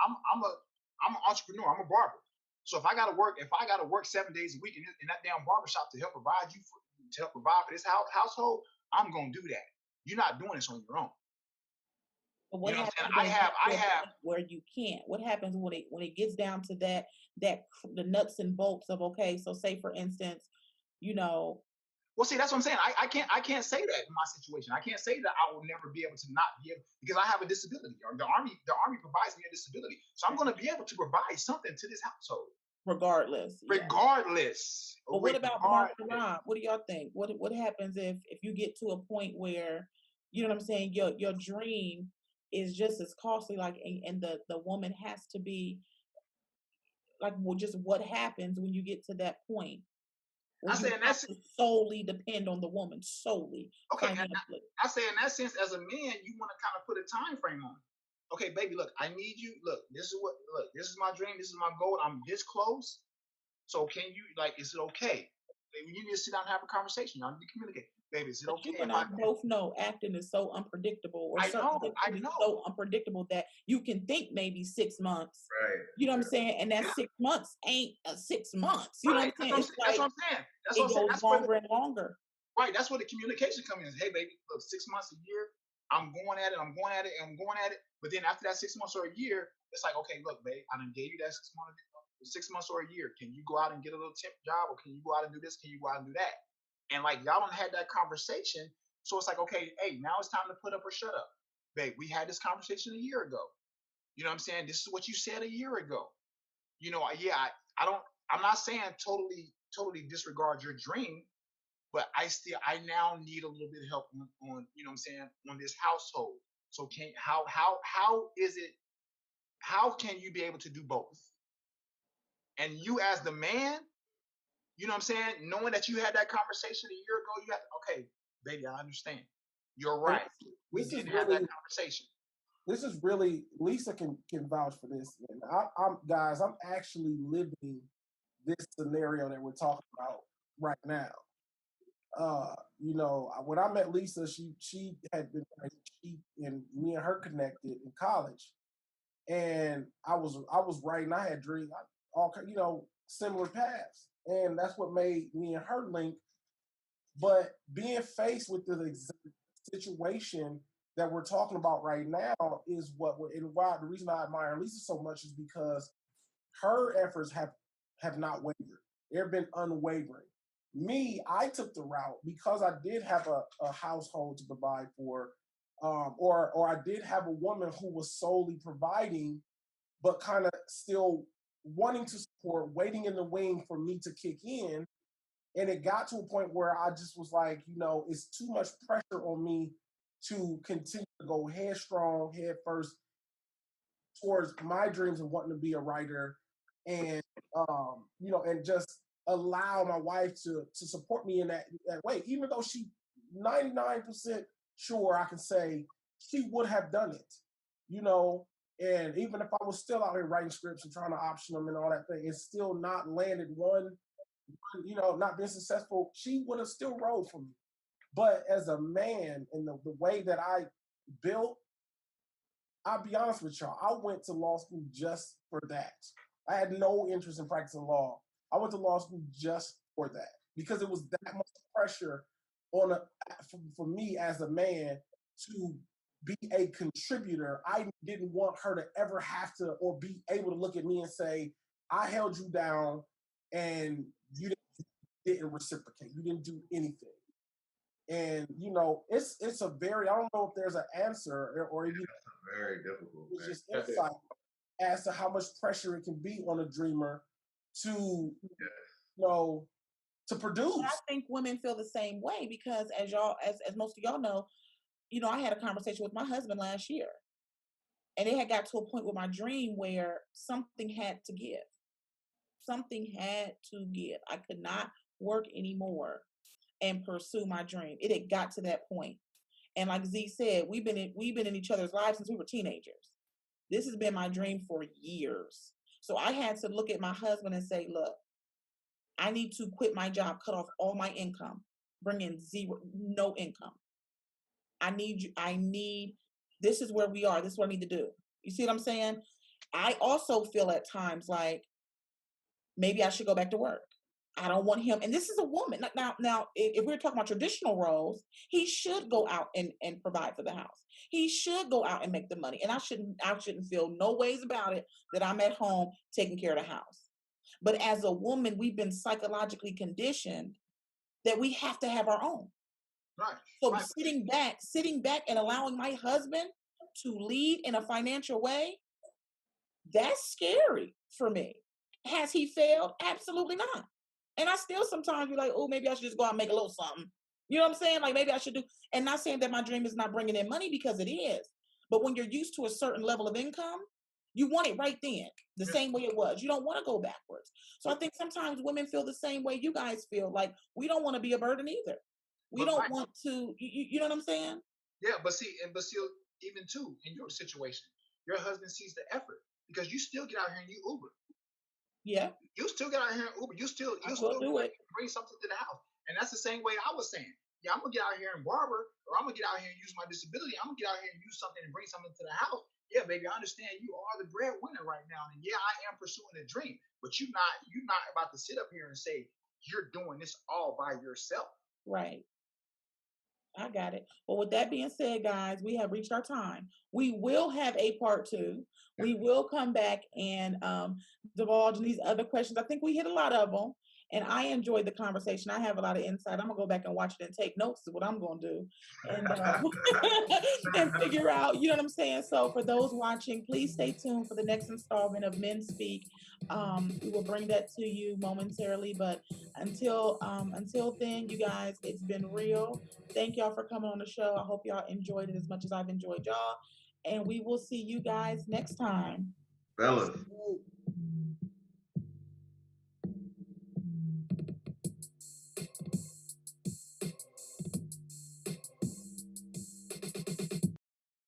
entrepreneur. I'm a barber. So if I gotta work 7 days a week in that damn barbershop to help provide for this household, I'm gonna do that. You're not doing this on your own. But what happens where you can't? What happens when it gets down to that the nuts and bolts of, okay, so say for instance, you know. Well, see, that's what I'm saying. I can't say that in my situation. I can't say that I will never be able to not be able, because I have a disability. The army provides me a disability, so I'm going to be able to provide something to this household. Regardless. Regardless. But what about Mark and Rob? What do y'all think? What happens if you get to a point where, you know what I'm saying, your dream is just as costly, like, and the woman has to be like, well, just what happens when you get to that point? I say, and that's solely depend on the woman, solely. Okay, I say in that sense, as a man, you want to kind of put a time frame on it. Okay, baby, look, I need you. Look, this is my dream. This is my goal. I'm this close. So can you, like, is it okay? You need to sit down and have a conversation. Y'all need to communicate. Baby, is it okay? You and I both know acting is so unpredictable, or I know. So unpredictable that you can think maybe 6 months. Right. You know what I'm saying? And that 6 months ain't 6 months. You know what I'm saying? That's what I'm saying. It goes longer and longer. Right. That's where the communication comes in. Hey, baby, look, 6 months, a year, I'm going at it. But then after that 6 months or a year, it's like, okay, look, babe, I done gave you that 6 months or a year. Can you go out and get a little temp job, or can you go out and do this? Can you go out and do that? And like, y'all don't had that conversation. So it's like, okay, hey, now it's time to put up or shut up. Babe, we had this conversation a year ago. You know what I'm saying? This is what you said a year ago. You know, yeah, I'm not saying totally disregard your dream, but I now need a little bit of help on you know what I'm saying, on this household. So how can you be able to do both? And you as the man, you know what I'm saying, knowing that you had that conversation a year ago, you have to, okay, baby, I understand. You're right. We didn't have that conversation. This is really, Lisa can vouch for this. And I'm actually living this scenario that we're talking about right now. You know, when I met Lisa, she had been, and me and her connected in college, and I was writing. I had dreams, all, you know, similar paths, and that's what made me and her link. But being faced with the situation that we're talking about right now is why the reason I admire Lisa so much is because her efforts have not wavered. They've been unwavering. Me, I took the route because I did have a household to provide for, or I did have a woman who was solely providing, but kind of still wanting to support, waiting in the wing for me to kick in. And it got to a point where I just was like, you know, it's too much pressure on me to continue to go headstrong, head first towards my dreams of wanting to be a writer, and you know, and just allow my wife to support me in that way, even though she 99% sure I can say she would have done it, you know. And even if I was still out here writing scripts and trying to option them and all that thing, it's still not landed one, you know, not been successful, she would have still rode for me. But as a man, in the way that I built, I'll be honest with y'all, I went to law school just for that. I had no interest in practicing law. I went to law school just for that because it was that much pressure for me as a man to be a contributor. I didn't want her to ever have to or be able to look at me and say, I held you down and you didn't reciprocate. You didn't do anything. And, you know, it's a very, I don't know if there's an answer or even very difficult. It's just insight as to how much pressure it can be on a dreamer to, you know, to produce. I think women feel the same way because as most of y'all know, you know, I had a conversation with my husband last year, and it had got to a point with my dream where something had to give. Something had to give. I could not work anymore and pursue my dream. It had got to that point. And like Z said, we've been in each other's lives since we were teenagers. This has been my dream for years. So I had to look at my husband and say, look, I need to quit my job, cut off all my income, bring in no income. This is where we are. This is what I need to do. You see what I'm saying? I also feel at times like maybe I should go back to work. I don't want him. And this is a woman. Now, if we're talking about traditional roles, he should go out and provide for the house. He should go out and make the money. And I shouldn't feel no ways about it that I'm at home taking care of the house. But as a woman, we've been psychologically conditioned that we have to have our own. Right. So sitting back and allowing my husband to lead in a financial way, that's scary for me. Has he failed? Absolutely not. And I still sometimes be like, oh, maybe I should just go out and make a little something. You know what I'm saying? Like maybe I should do, and not saying that my dream is not bringing in money, because it is. But when you're used to a certain level of income, you want it right then, the same way it was. You don't want to go backwards. So I think sometimes women feel the same way you guys feel. Like we don't want to be a burden either. We don't want to, you know what I'm saying? Yeah, but see, even too, in your situation, your husband sees the effort because you still get out here and you Uber. Yeah. You still get out here and Uber. You still bring something to the house. And that's the same way I was saying. Yeah, I'm gonna get out here and barber, or I'm gonna get out here and use my disability. I'm gonna get out here and use something and bring something to the house. Yeah, baby, I understand you are the breadwinner right now, and yeah, I am pursuing a dream. But you're not about to sit up here and say you're doing this all by yourself. Right. I got it. Well, with that being said, guys, we have reached our time. We will have a part 2. We will come back and divulge in these other questions. I think we hit a lot of them, and I enjoyed the conversation. I have a lot of insight. I'm gonna go back and watch it and take notes. Is what I'm gonna do, and and figure out. You know what I'm saying? So for those watching, please stay tuned for the next installment of Men Speak. We will bring that to you momentarily, but until then, you guys, it's been real. Thank y'all for coming on the show. I hope y'all enjoyed it as much as I've enjoyed y'all. And we will see you guys next time. Fellas.